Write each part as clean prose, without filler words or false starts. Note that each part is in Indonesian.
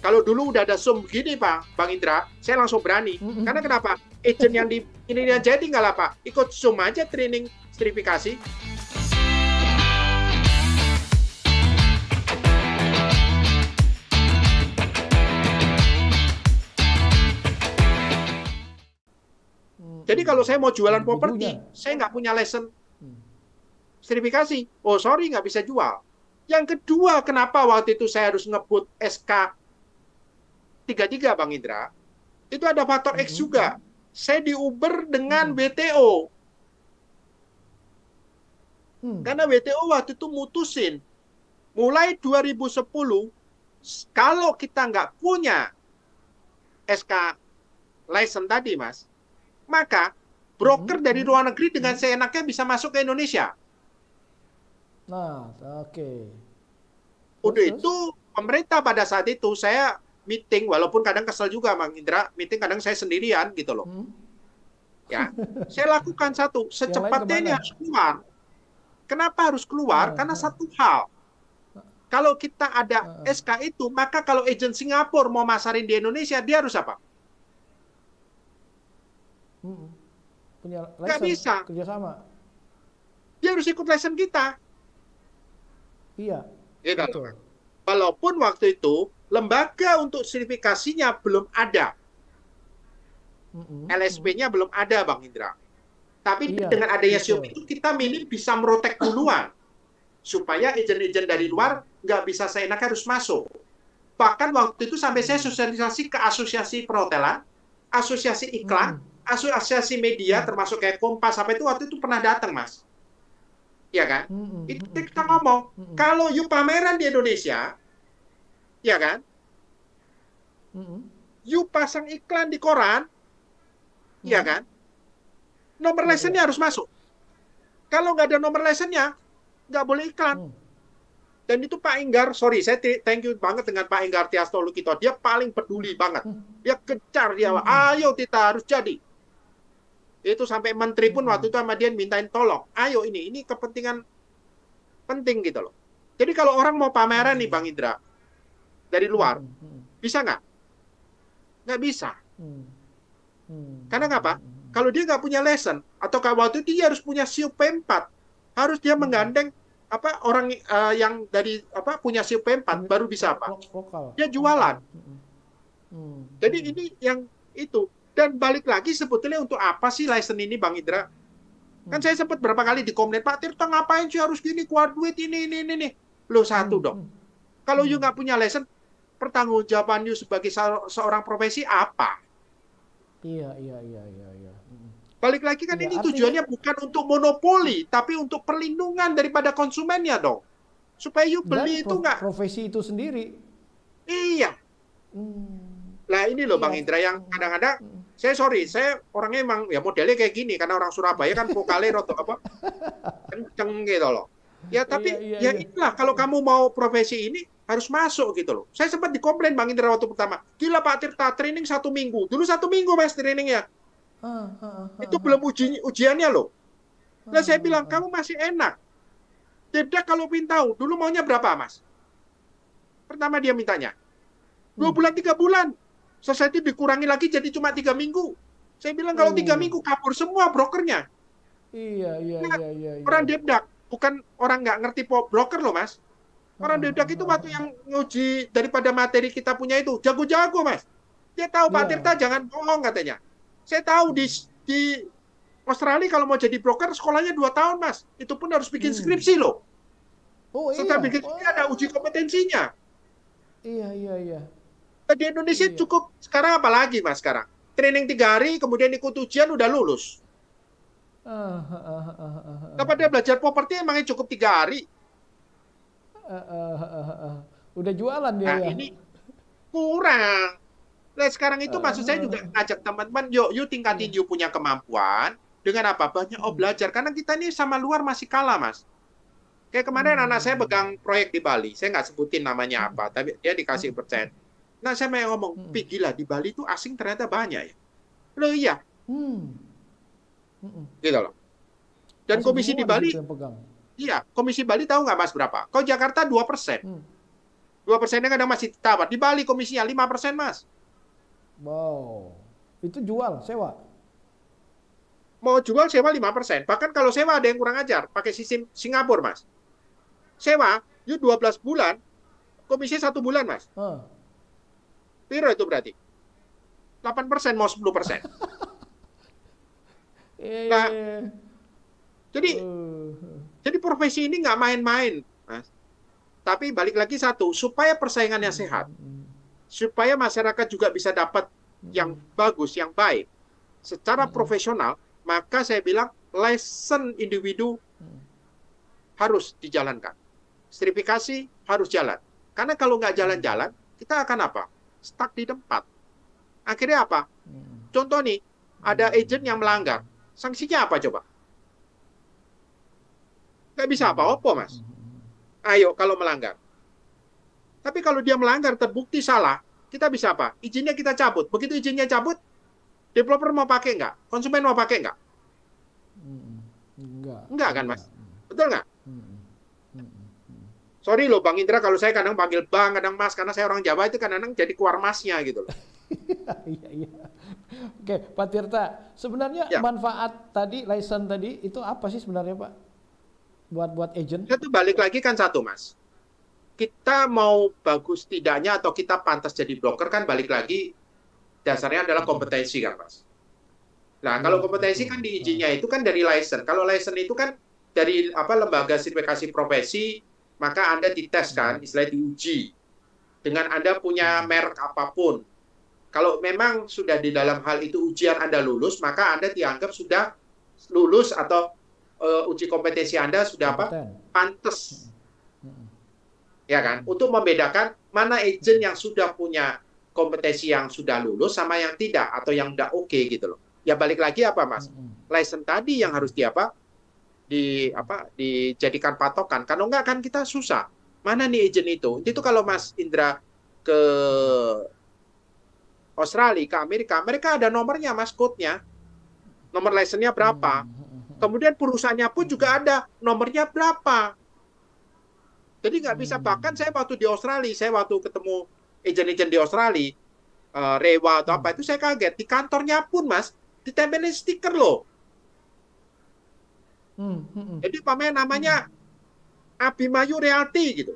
Kalau dulu udah ada Zoom begini, Pak, Bang Indra, saya langsung berani. Karena kenapa? Agent yang di ini aja tinggal apa? Ikut Zoom aja training sertifikasi. Jadi kalau saya mau jualan properti, saya nggak punya license sertifikasi. Oh, sorry, nggak bisa jual. Yang kedua, kenapa waktu itu saya harus ngebut SK 33, Bang Indra? Itu ada faktor X juga. Saya di Uber dengan WTO. Karena WTO waktu itu mutusin, mulai 2010, kalau kita nggak punya SK license tadi, Mas, maka broker dari luar negeri dengan seenaknya bisa masuk ke Indonesia. Nah, oke. Udah itu, pemerintah pada saat itu, saya meeting, walaupun kadang kesel juga, Bang Indra, meeting kadang saya sendirian, gitu loh. Ya, saya lakukan satu, secepatnya ini harus keluar. Kenapa harus keluar? Karena satu hal, kalau kita ada SK itu, maka kalau agent Singapura mau masarin di Indonesia, dia harus apa? Punya nggak bisa. Kerjasama. Dia harus ikut license kita. Iya. Gitu. Walaupun waktu itu, lembaga untuk sertifikasinya belum ada. LSP-nya belum ada, Bang Indra. Tapi dengan adanya SIOP itu, kita minim bisa merotek duluan. Supaya agent-agent dari luar nggak bisa seenaknya harus masuk. Bahkan waktu itu sampai saya sosialisasi ke asosiasi perhotelan, asosiasi iklan, asosiasi media, termasuk kayak Kompas, sampai itu waktu itu pernah datang, Mas. Ya kan? Itu kita ngomong, kalau you pameran di Indonesia, ya kan? You pasang iklan di koran, ya kan? Nomor license-nya harus masuk. Kalau nggak ada nomor license-nya, nggak boleh iklan. Dan itu Pak Enggar, sorry, saya thank you banget dengan Pak Enggar Tiasto Lukito. Dia paling peduli banget. Dia kejar, dia, ayo kita harus jadi. Itu sampai menteri pun waktu itu sama dia mintain tolong. Ayo ini kepentingan penting gitu loh. Jadi kalau orang mau pameran nih Bang Indra, dari luar, bisa nggak? Nggak bisa. Karena ngapa? Kalau dia nggak punya license, atau waktu itu dia harus punya SIOP P4, harus dia menggandeng orang yang dari punya SIOP P4 baru bisa apa? Dia jualan. Jadi ini yang itu. Dan balik lagi sebetulnya untuk apa sih license ini, Bang Indra? Kan saya sempat berapa kali dikomplain, Pak Tirta ngapain sih harus gini, keluar duit ini. Loh satu dong. Kalau you nggak punya license, pertanggungjawaban you sebagai seorang profesi apa? Iya. Balik lagi kan ini tujuannya bukan untuk monopoli, tapi untuk perlindungan daripada konsumennya dong. Supaya you beli itu nggak. Profesi itu sendiri. Iya. Nah ini loh Bang Indra yang kadang-kadang, saya orangnya emang ya modelnya kayak gini, karena orang Surabaya kan vokalnya roto kenceng gitu loh. Ya tapi ya inilah, kalau kamu mau profesi ini harus masuk gitu loh. Saya sempat dikomplain Bang Indra waktu pertama, gila Pak Tirta, training 1 minggu. Dulu 1 minggu Mas trainingnya. Itu belum ujiannya loh. Nah saya bilang, kamu masih enak. Tidak kalau ingin tahu, dulu maunya berapa Mas? Pertama dia mintanya 2 bulan, 3 bulan. Selesai itu dikurangi lagi jadi cuma 3 minggu. Saya bilang kalau 3 minggu kabur semua brokernya. Iya. Orang Depdak, bukan orang nggak ngerti broker loh Mas. Orang Depdak itu waktu yang nguji daripada materi kita punya itu, jago-jago Mas. Dia tahu Pak Tirta jangan bohong katanya. Saya tahu di Australia kalau mau jadi broker sekolahnya 2 tahun Mas. Itu pun harus bikin skripsi loh. Setelah bikin skripsi ada uji kompetensinya. Iya. Di Indonesia cukup, sekarang apa lagi Mas sekarang? Training 3 hari, kemudian ikut ujian, udah lulus. Pada belajar properti emangnya cukup 3 hari. Udah jualan dia Nah ini kurang. Nah sekarang itu maksud saya juga ngajak teman-teman, yuk tingkatin you punya kemampuan. Dengan apa? Banyak belajar. Karena kita ini sama luar masih kalah Mas. Kayak kemarin anak saya pegang proyek di Bali. Saya nggak sebutin namanya apa, tapi dia dikasih percaya. Nah, saya mau ngomong, gila, di Bali itu asing ternyata banyak ya. Loh iya. Gitu loh. Dan komisi di Bali, iya, komisi Bali tahu nggak Mas berapa? Kalau Jakarta 2%. 2%-nya kadang masih ditawar. Di Bali komisinya 5%, Mas. Wow. Itu jual, sewa. Mau jual sewa 5%. Bahkan kalau sewa ada yang kurang ajar, pakai sistem Singapura, Mas. Sewa, yuk 12 bulan, komisi 1 bulan, Mas. Hah. Piro itu berarti? 8% mau 10%. Nah, Eh. jadi profesi ini nggak main-main, Mas. Tapi balik lagi satu, supaya persaingannya sehat, supaya masyarakat juga bisa dapat yang bagus, yang baik, secara profesional, maka saya bilang license individu harus dijalankan. Sertifikasi harus jalan. Karena kalau nggak jalan-jalan, kita akan apa? Stuck di tempat. Akhirnya apa? Contoh nih, ada agent yang melanggar. Sanksinya apa coba? Nggak bisa apa-apa, Mas. Ayo, kalau melanggar. Tapi kalau dia melanggar, terbukti salah, kita bisa apa? Izinnya kita cabut. Begitu izinnya cabut, developer mau pakai nggak? Konsumen mau pakai nggak? Enggak kan, Mas? Betul nggak? Sorry loh, Bang Indra, kalau saya kadang panggil Bang, kadang Mas, karena saya orang Jawa itu kadang jadi keluar Masnya gitu loh. Iya, iya. Oke, Pak Tirta, sebenarnya manfaat tadi, license tadi, itu apa sih sebenarnya, Pak? Buat agent? Itu balik lagi kan satu, Mas. Kita mau bagus tidaknya atau kita pantas jadi broker kan balik lagi dasarnya adalah kompetensi kan, Mas. Nah, kalau kompetensi kan di izinnya itu kan dari license. Kalau license itu kan dari lembaga sertifikasi profesi, maka Anda dites kan, istilahnya diuji. Dengan Anda punya merek apapun. Kalau memang sudah di dalam hal itu ujian Anda lulus, maka Anda dianggap sudah lulus atau uji kompetensi Anda sudah pantas. Ya kan? Untuk membedakan mana agent yang sudah punya kompetensi yang sudah lulus sama yang tidak atau yang tidak oke gitu loh. Ya balik lagi apa, Mas? License tadi yang harus dijadikan patokan. Kalau enggak kan kita susah. Mana nih agent itu? Itu kalau Mas Indra ke Australia, ke Amerika, mereka ada nomornya, Mas, code-nya. Nomor license-nya berapa? Kemudian perusahaannya pun juga ada nomornya berapa. Jadi nggak bisa. Bahkan saya waktu di Australia, saya waktu ketemu agent-agent di Australia, Rewa atau apa, itu saya kaget. Di kantornya pun, Mas, ditempelin stiker loh. Jadi namanya Abimayu Realty gitu.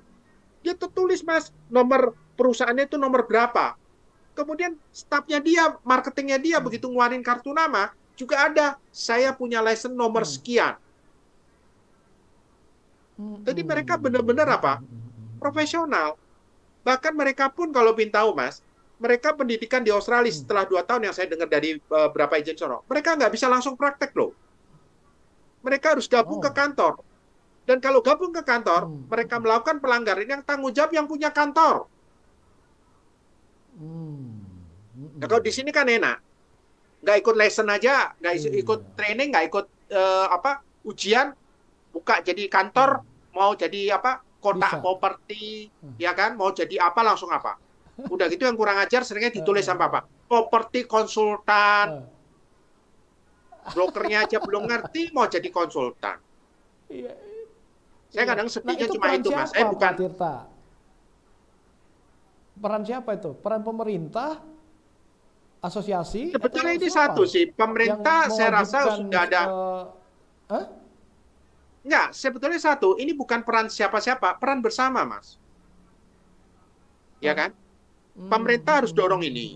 Dia tertulis, Mas, nomor perusahaannya itu nomor berapa. Kemudian stafnya dia, marketingnya dia, begitu ngeluarin kartu nama, juga ada, saya punya license nomor sekian. Jadi mereka benar-benar apa? Profesional. Bahkan mereka pun kalau ingin tahu, Mas, mereka pendidikan di Australia setelah 2 tahun yang saya dengar dari beberapa agent sono, mereka nggak bisa langsung praktek loh. Mereka harus gabung ke kantor. Dan kalau gabung ke kantor, mereka melakukan pelanggaran yang tanggung jawab yang punya kantor. Nah, kalau di sini kan enak. Nggak ikut lesson aja, nggak ikut training, nggak ikut ujian, buka jadi kantor, mau jadi kotak properti, ya kan, mau jadi apa langsung apa. Udah gitu yang kurang ajar seringnya ditulis sama apa? Properti konsultan. Brokernya aja belum ngerti mau jadi konsultan. Saya kadang sedihnya cuma itu, Mas. Saya bukan. Peran siapa itu? Peran pemerintah? Asosiasi? Sebetulnya ini satu sih. Pemerintah saya rasa sudah ada. Enggak, sebetulnya satu. Ini bukan peran siapa-siapa, peran bersama, Mas. Ya kan? Pemerintah harus dorong ini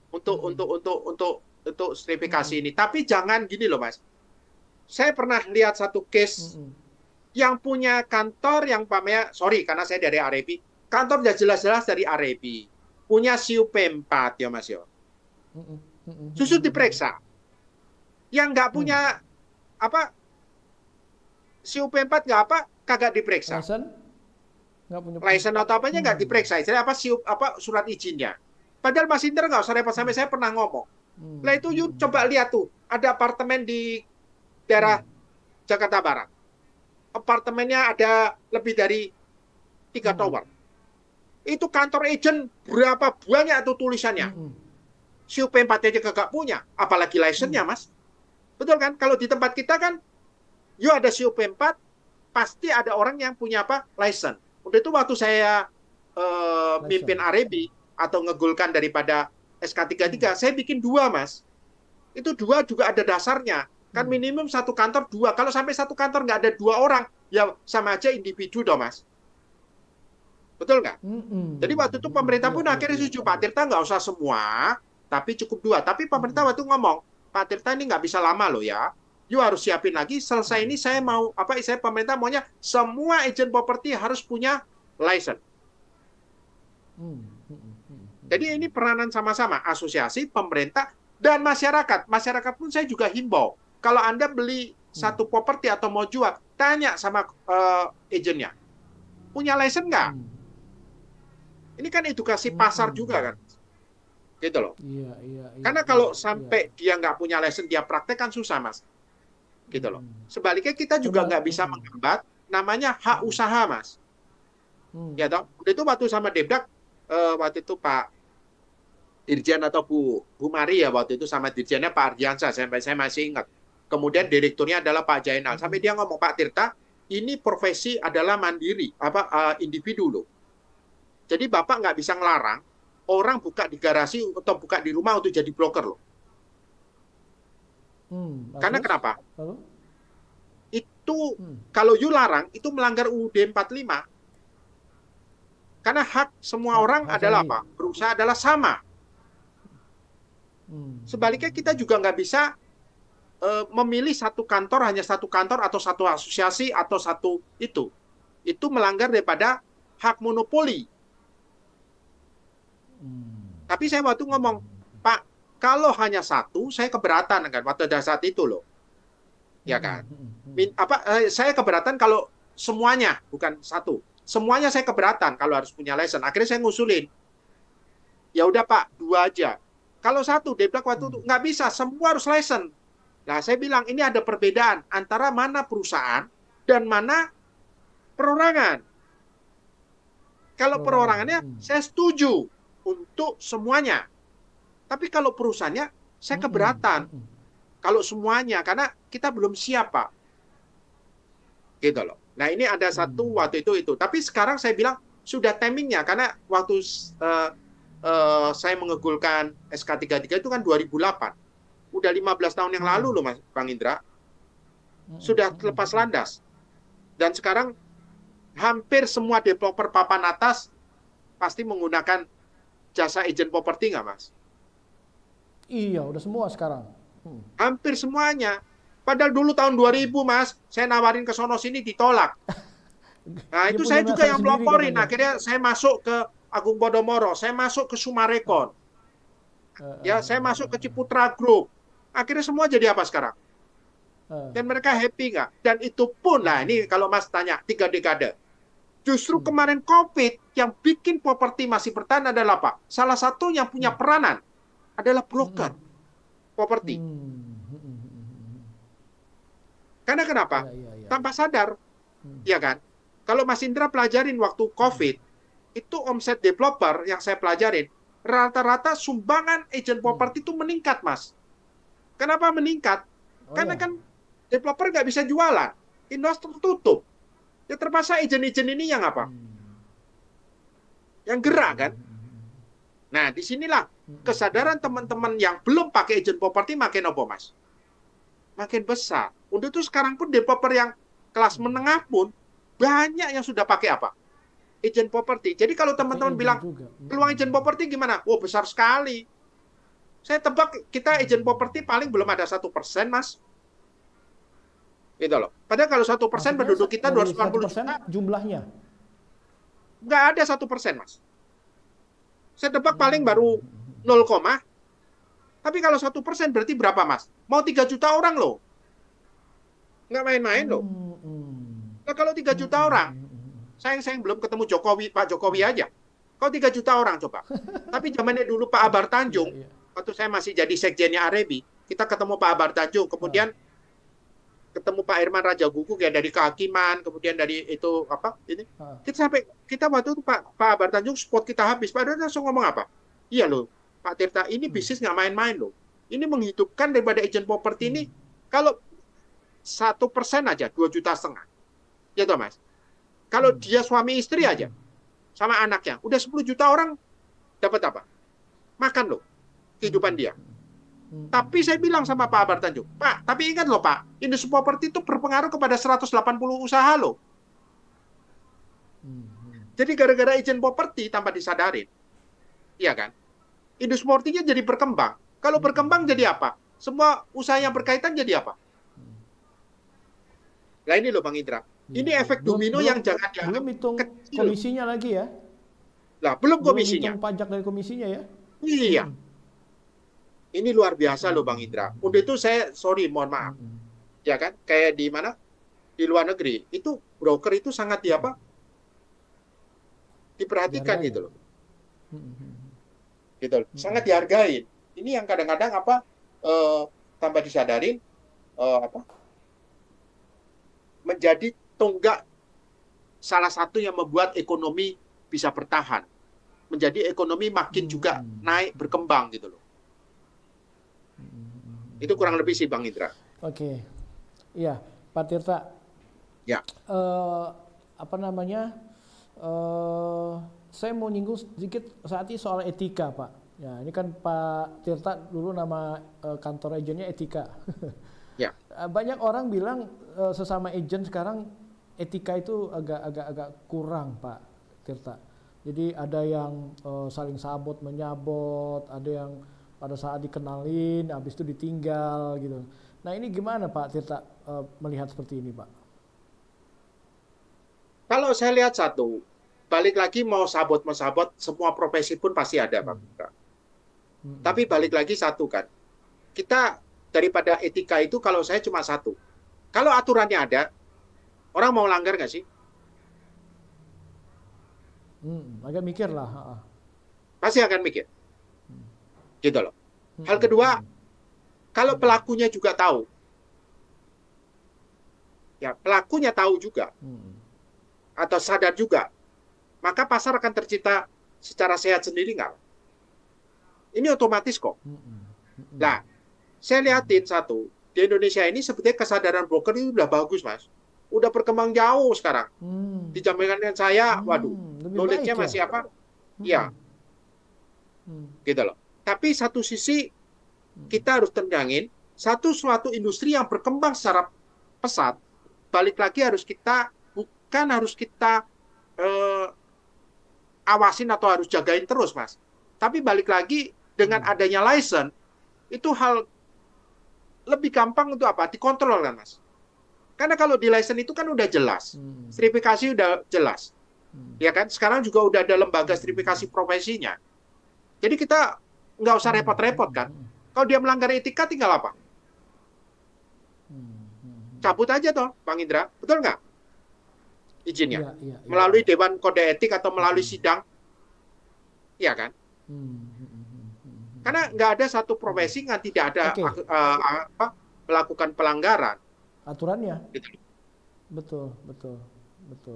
untuk sertifikasi ini. Tapi jangan gini loh, Mas. Saya pernah lihat satu case yang punya kantor yang sorry karena saya dari RAB. Kantor udah jelas-jelas dari RAB. Punya CUP4 ya, Mas yo. Susut diperiksa. Yang nggak punya CUP4 nggak kagak diperiksa. License atau apanya nggak diperiksa. Jadi surat izinnya. Padahal Mas Indra nggak usah repot, sampai saya pernah ngomong. Nah itu yuk coba lihat tuh, ada apartemen di daerah Jakarta Barat. Apartemennya ada lebih dari 3 tower. Itu kantor agent berapa banyak tuh tulisannya. CUP4 aja kagak punya, apalagi license-nya, Mas. Betul kan? Kalau di tempat kita kan, yuk ada CUP4, pasti ada orang yang punya license. Udah itu waktu saya mimpin Arebi atau ngegulkan daripada SK33, saya bikin 2, Mas. Itu 2 juga ada dasarnya. Kan minimum satu kantor 2. Kalau sampai satu kantor nggak ada 2 orang, ya sama aja individu dong, Mas. Betul nggak? Jadi waktu itu pemerintah pun akhirnya setuju, Pak Tirta nggak usah semua, tapi cukup 2. Tapi pemerintah waktu ngomong, Pak Tirta ini nggak bisa lama loh ya. You harus siapin lagi, selesai ini saya mau, saya pemerintah maunya semua agent properti harus punya license. Jadi ini peranan sama-sama, asosiasi, pemerintah, dan masyarakat. Masyarakat pun saya juga himbau. Kalau Anda beli satu properti atau mau jual, tanya sama agentnya. Punya license nggak? Ini kan edukasi pasar juga kan. Gitu loh. Karena kalau sampai dia nggak punya license, dia praktek kan susah, Mas. Gitu loh. Sebaliknya kita juga nggak bisa menghambat, namanya hak usaha, Mas. Ya toh? Itu waktu sama Depdak, waktu itu Pak Dirjen atau Bu Mari ya, waktu itu sama Dirjennya Pak Ardiansyah, sampai saya masih ingat. Kemudian direkturnya adalah Pak Jainal. Sampai dia ngomong, Pak Tirta, ini profesi adalah mandiri, individu loh. Jadi Bapak nggak bisa ngelarang orang buka di garasi atau buka di rumah untuk jadi broker loh. Karena kenapa? Itu kalau you larang, itu melanggar UUD 45. Karena hak semua orang adalah apa? Berusaha adalah sama. Sebaliknya kita juga nggak bisa memilih satu kantor, hanya satu kantor atau satu asosiasi atau satu itu. Itu melanggar daripada hak monopoli. Tapi saya waktu ngomong, Pak, kalau hanya satu, saya keberatan kan waktu pada saat itu loh. Ya kan? Saya keberatan kalau semuanya, bukan satu. Semuanya saya keberatan kalau harus punya license. Akhirnya saya ngusulin. Ya udah Pak, 2 aja. Kalau satu, Depdak waktu itu nggak bisa, semua harus license. Nah, saya bilang ini ada perbedaan antara mana perusahaan dan mana perorangan. Kalau perorangannya, saya setuju untuk semuanya. Tapi kalau perusahaannya, saya keberatan. Kalau semuanya, karena kita belum siap, Pak. Gitu loh. Nah, ini ada satu waktu itu. Tapi sekarang saya bilang, sudah timingnya. Karena waktu saya mengegulkan SK33 itu kan 2008. Udah 15 tahun yang lalu loh, Mas Bang Indra. Sudah lepas landas. Dan sekarang, hampir semua developer papan atas pasti menggunakan jasa agent properti nggak, Mas? Iya, udah semua sekarang. Hampir semuanya. Padahal dulu tahun 2000, Mas, saya nawarin ke sono sini ditolak. Nah, itu saya juga yang peloporin. Akhirnya saya masuk ke Agung Podomoro, saya masuk ke Sumarekon. Ya, saya masuk ke Ciputra Group. Akhirnya semua jadi apa sekarang? Dan mereka happy nggak? Dan itu pun, nah ini kalau Mas tanya, 3 dekade. Justru kemarin COVID yang bikin properti masih bertahan adalah apa? Salah satu yang punya peranan adalah broker properti. Karena kenapa? Tanpa sadar, ya kan? Kalau Mas Indra pelajarin waktu COVID, itu omset developer yang saya pelajarin, rata-rata sumbangan agent properti itu meningkat, Mas. Kenapa meningkat? Karena kan developer nggak bisa jualan, investor tutup. Ya terpaksa agent-agent ini yang apa? Yang gerak kan? Nah, disinilah kesadaran teman-teman yang belum pakai agent properti makin apa, Mas? Makin besar. Untuk itu sekarang pun developer yang kelas menengah pun banyak yang sudah pakai apa? Agent properti. Jadi kalau teman-teman bilang, peluang agent properti gimana? Oh, besar sekali. Saya tebak kita agent properti paling belum ada 1%, Mas. Gitu loh. Padahal kalau 1% penduduk kita 240 juta. Jumlahnya? Nggak ada 1%, Mas. Saya tebak paling baru 0, tapi kalau 1% berarti berapa, Mas? Mau 3 juta orang loh. Nggak main-main loh. Nah, kalau 3 juta orang, sayang belum ketemu Pak Jokowi aja. Kalau 3 juta orang coba. Tapi zamannya dulu Pak Abar Tanjung, waktu saya masih jadi sekjennya Arebi, kita ketemu Pak Abar Tanjung, kemudian ketemu Pak Irman Raja Guguk ya dari kehakiman, kemudian dari itu apa ini. Kita waktu itu Pak Abar Tanjung spot kita habis. Pak Abar langsung ngomong apa? Iya loh, Pak Tirta, ini bisnis nggak main-main loh. Ini menghidupkan daripada agent properti ini kalau 1% aja 2,5 juta. Ya toh, Mas. Kalau dia suami istri aja sama anaknya. Udah 10 juta orang dapat apa? Makan loh kehidupan dia. Tapi saya bilang sama Pak Abar Tanjung, Pak, tapi ingat loh Pak, industri properti itu berpengaruh kepada 180 usaha loh. Jadi gara-gara izin properti tanpa disadarin, iya kan? Industri propertinya jadi berkembang. Kalau berkembang jadi apa? Semua usaha yang berkaitan jadi apa? Nah ini loh Bang Indra. Ini efek domino yang jangan dianggap belum hitung kecil. Komisinya lagi ya. Lah, belum komisinya. Belum hitung pajak dari komisinya ya. Iya. Ini luar biasa loh Bang Indra. Untuk itu saya mohon maaf. Ya kan? Kayak di mana? Di luar negeri. Itu broker itu sangat diperhatikan gitu loh. Gitu loh. Sangat dihargai. Ini yang kadang-kadang tanpa disadarin menjadi tonggak salah satu yang membuat ekonomi bisa bertahan. Menjadi ekonomi makin juga naik, berkembang gitu loh. Itu kurang lebih sih Bang Indra. Oke. Iya, Pak Tirta. Ya. Saya mau nyinggung sedikit saat ini soal etika, Pak. Ya, ini kan Pak Tirta dulu nama kantor agennya Etika. Ya. Banyak orang bilang sesama agen sekarang etika itu agak kurang, Pak Tirta. Jadi ada yang saling sabot menyabot, ada yang pada saat dikenalin, habis itu ditinggal gitu. Nah ini gimana Pak Tirta melihat seperti ini Pak? Kalau saya lihat satu, balik lagi mau sabot, semua profesi pun pasti ada Pak Tirta. Tapi balik lagi satu kan, kita daripada etika itu kalau saya cuma satu. Kalau aturannya ada, orang mau langgar nggak sih? Agak mikir lah. Pasti akan mikir. Gitu loh. Hal kedua, kalau pelakunya juga tahu, ya pelakunya tahu juga, atau sadar juga, maka pasar akan tercipta secara sehat sendiri nggak? Ini otomatis kok. Nah, saya lihatin satu, di Indonesia ini sebetulnya kesadaran broker itu udah bagus Mas. Udah berkembang jauh sekarang. Dibandingkan dengan saya, waduh, knowledge-nya masih apa? Iya. Gitu loh. Tapi satu sisi kita harus tenangin suatu industri yang berkembang secara pesat, balik lagi harus kita awasin atau harus jagain terus Mas. Tapi balik lagi dengan adanya license itu hal lebih gampang untuk apa? Dikontrol kan Mas. Karena kalau di license itu kan udah jelas, sertifikasi udah jelas, ya kan? Sekarang juga udah ada lembaga sertifikasi profesinya. Jadi kita nggak usah repot-repot kan. Kalau dia melanggar etika tinggal apa? Cabut aja toh, Bang Indra. Betul nggak? Izinnya. Iya. Melalui Dewan Kode Etik atau melalui sidang. Iya kan? Karena nggak ada satu profesi yang tidak ada melakukan pelanggaran. Aturannya. Gitu. Betul.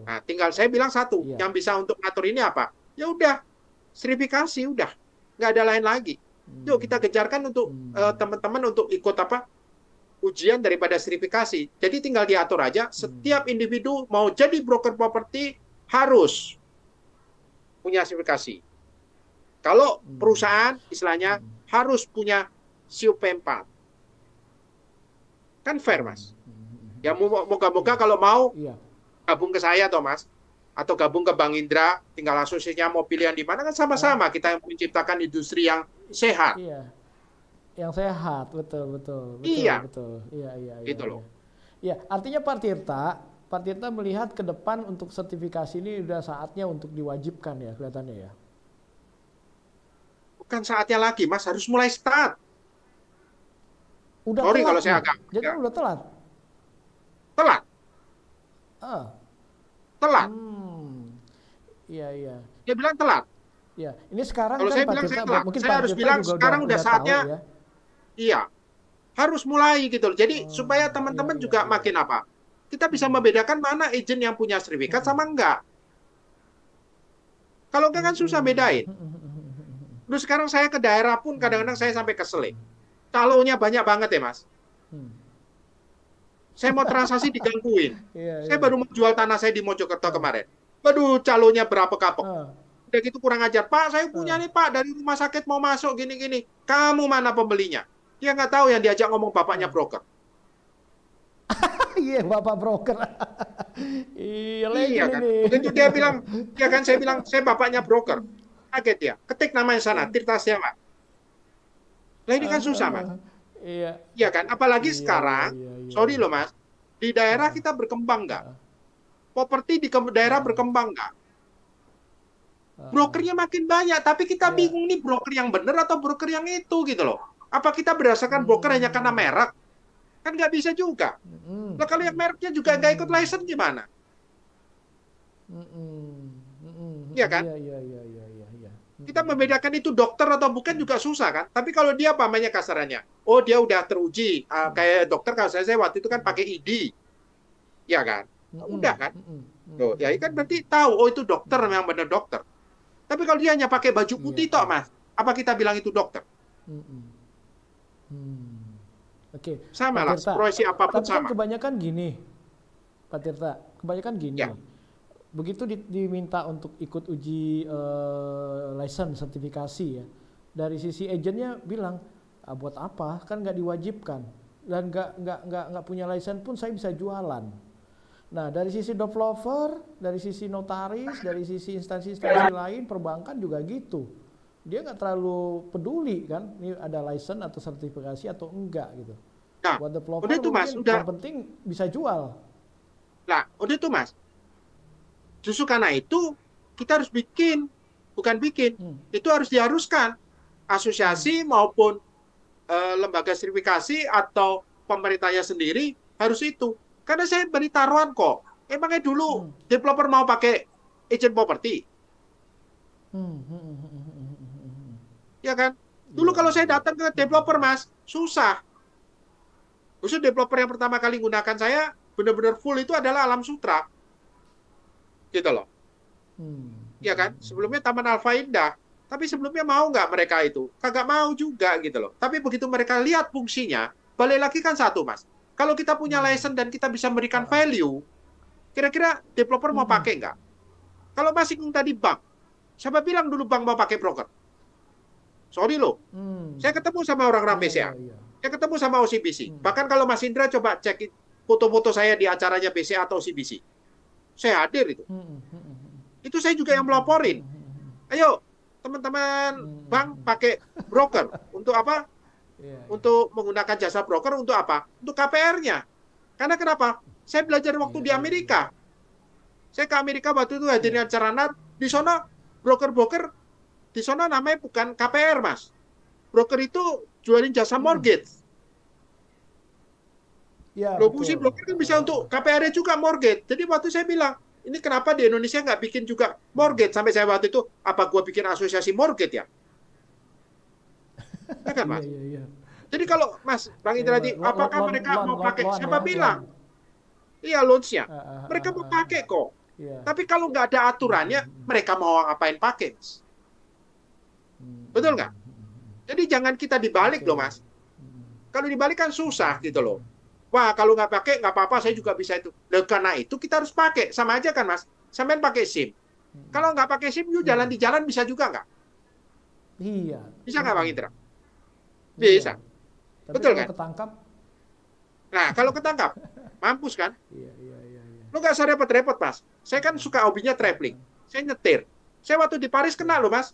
Nah, tinggal saya bilang satu, yang bisa untuk ngatur ini apa? Ya udah, sertifikasi udah. Nggak ada lain lagi. Yuk kita kejarkan untuk teman-teman untuk ikut ujian daripada sertifikasi. Jadi tinggal diatur aja, setiap individu mau jadi broker properti harus punya sertifikasi. Kalau perusahaan istilahnya harus punya SIUP4. Kan fair Mas. Ya moga-moga kalau mau gabung ke saya toh Mas. Atau gabung ke Bang Indra, tinggal asosiasinya mau pilihan di mana kan sama-sama kita yang menciptakan industri yang sehat. Iya. Yang sehat, betul. Iya. Iya. Gitu loh. Iya, artinya Pak Tirta melihat ke depan untuk sertifikasi ini udah saatnya untuk diwajibkan ya kelihatannya ya. Bukan saatnya lagi, Mas, harus mulai start. Udah Sorry telat, kalau saya agak. Jadi udah telat. Telat. Telat. Iya. Dia bilang telat. Ya, ini sekarang kalau kan saya Pak bilang Tirta, saya telat. mungkin Saya Pak harus Tirta bilang juga sekarang udah saatnya. tahu, ya? Iya. Harus mulai gitu loh. Jadi supaya teman-teman juga makin apa? Kita bisa membedakan mana agent yang punya sertifikat sama enggak. Kalau enggak kan susah bedain. Terus sekarang saya ke daerah pun kadang-kadang saya sampai kesel. Calonnya banyak banget ya, Mas. Saya mau transaksi digangguin. Saya baru mau jual tanah saya di Mojokerto kemarin. Waduh, calonnya berapa kapok. Ah, Udah gitu kurang ajar. Pak, saya punya ah. nih Pak, dari rumah sakit mau masuk gini-gini. Kamu mana pembelinya? Dia nggak tahu yang diajak ngomong bapaknya Ah. broker. Iya, Bapak broker. Iya, Iya legend kan? ini. Begitu dia bilang, ya kan saya bilang, saya bapaknya broker. Kaget dia. Ketik namanya sana, Ah, Tirta Siawan. Lah ini kan ah, susah, Mas. ah. Iya, Iya kan? Apalagi iya, iya, sekarang, iya, iya, sorry iya. loh Mas, di daerah Ah, kita berkembang nggak? ah, Properti di ah, daerah ah, berkembang nggak? ah, ah. Brokernya makin banyak, tapi kita Iya. bingung nih broker yang benar atau broker yang itu gitu loh. Apa kita berdasarkan broker hanya karena Hmm. merek? Kan nggak bisa juga. Mm-mm. Nah kalau yang mereknya juga nggak ikut Hmm. license gimana? Mm-mm. Mm-mm. Iya kan? Iya, iya, iya, iya, iya, iya. Kita Mm-mm. membedakan itu dokter atau bukan juga susah kan. Tapi kalau dia pamannya kasarannya, oh dia udah teruji. Kayak dokter kalau saya waktu itu kan pakai ID. Ya kan? Mm-mm. Udah kan? Mm-mm. Tuh, ya Mm-mm. kan berarti tahu, oh itu dokter Mm-mm. memang benar dokter. Tapi kalau dia hanya pakai baju Iya, putih tok iya. mas, apa kita bilang itu dokter? Mm-mm. Hmm. Oke, Sama Pak lah, Tirta. profesi apapun Tapi kan sama. kebanyakan gini, Pak Tirta. Kebanyakan gini. Ya, Begitu diminta untuk ikut uji license sertifikasi ya. Dari sisi agentnya bilang, ah, buat apa? Kan nggak diwajibkan dan nggak punya license pun saya bisa jualan. Nah, dari sisi developer, dari sisi notaris, dari sisi instansi-instansi lain, perbankan juga gitu. Dia nggak terlalu peduli kan, ini ada license atau sertifikasi atau enggak gitu. nah, Buat udah developer tuh mas, mungkin udah yang penting bisa jual. lah, udah tuh mas. Justru karena itu kita harus bikin, bukan bikin, Hmm, itu harus diharuskan hmm, asosiasi maupun lembaga sertifikasi atau pemerintahnya sendiri harus itu. Karena saya beri taruhan kok. Emangnya dulu hmm, developer mau pakai agent property, hmm. ya kan? Dulu Iya, kalau iya, saya iya. datang ke developer mas, susah. Khusus developer yang pertama kali gunakan saya benar-benar full itu adalah Alam Sutra, gitu loh. Hmm, Ya kan? Sebelumnya Taman Alfa Indah. Tapi sebelumnya mau nggak mereka itu? Kagak mau juga gitu loh. Tapi begitu mereka lihat fungsinya, balik lagi kan satu mas. Kalau kita punya hmm. license dan kita bisa memberikan Ah, ah. value, kira-kira developer mau Hmm, pakai nggak? Kalau masih tadi bank, siapa bilang dulu bank mau pakai broker? Sorry loh. hmm. Saya ketemu sama orang-orang Iya, iya, BCA. iya. Saya ketemu sama OCBC. Hmm, Bahkan kalau Mas Indra coba cek foto-foto saya di acaranya BCA atau OCBC. Saya hadir itu. hmm, hmm, hmm, hmm, Itu saya juga yang hmm, meloporin. hmm, hmm, Ayo, teman-teman hmm, hmm, bank hmm. pakai broker. Untuk apa? Iya, iya, Untuk menggunakan jasa broker untuk apa? Untuk KPR-nya. Karena kenapa? Saya belajar waktu iya, di iya, iya. Amerika. Saya ke Amerika waktu itu Iya. hadirnya acara NAR. Di sana broker-broker di sana namanya bukan KPR, Mas. Broker itu jualin jasa Hmm. mortgage. Iya, Loh, fungsi betul. broker kan bisa untuk KPR juga mortgage. Jadi waktu saya bilang, ini kenapa di Indonesia nggak bikin juga mortgage? Sampai saya waktu itu, apa gua bikin asosiasi mortgage ya? Ya kan, Iya, Mas? iya, iya. Jadi kalau Mas Bang Iya, Indra tadi, apakah mereka mau pakai? loan Siapa ya, loan. bilang? Iya, loans-nya. Ah, ah, Mereka ah, mau ah, pakai ah. kok. Iya. Tapi kalau nggak ada Hmm, hmm, aturannya, hmm, mereka mau ngapain pakai, Mas? hmm, Betul hmm, nggak? hmm, hmm. Jadi jangan kita dibalik Oke. loh, Mas. Hmm, Kalau dibalik kan susah gitu loh. hmm, Wah, kalau nggak pakai, nggak apa-apa, saya juga bisa itu. Dan karena itu kita harus pakai. Sama aja kan, Mas? Sampai pakai SIM. hmm, Kalau nggak pakai SIM, yuk hmm. jalan di jalan bisa juga nggak? Iya. Bisa nggak, Bang Hmm, Indra? iya. Bisa. Tapi Betul kalau kan? ketangkap, Nah, kalau ketangkap, mampus kan? iya, iya, iya, iya. Lu nggak usah repot-repot, Mas. Saya kan suka hobinya traveling. Saya nyetir. Saya waktu di Paris Iya. kena loh, Mas.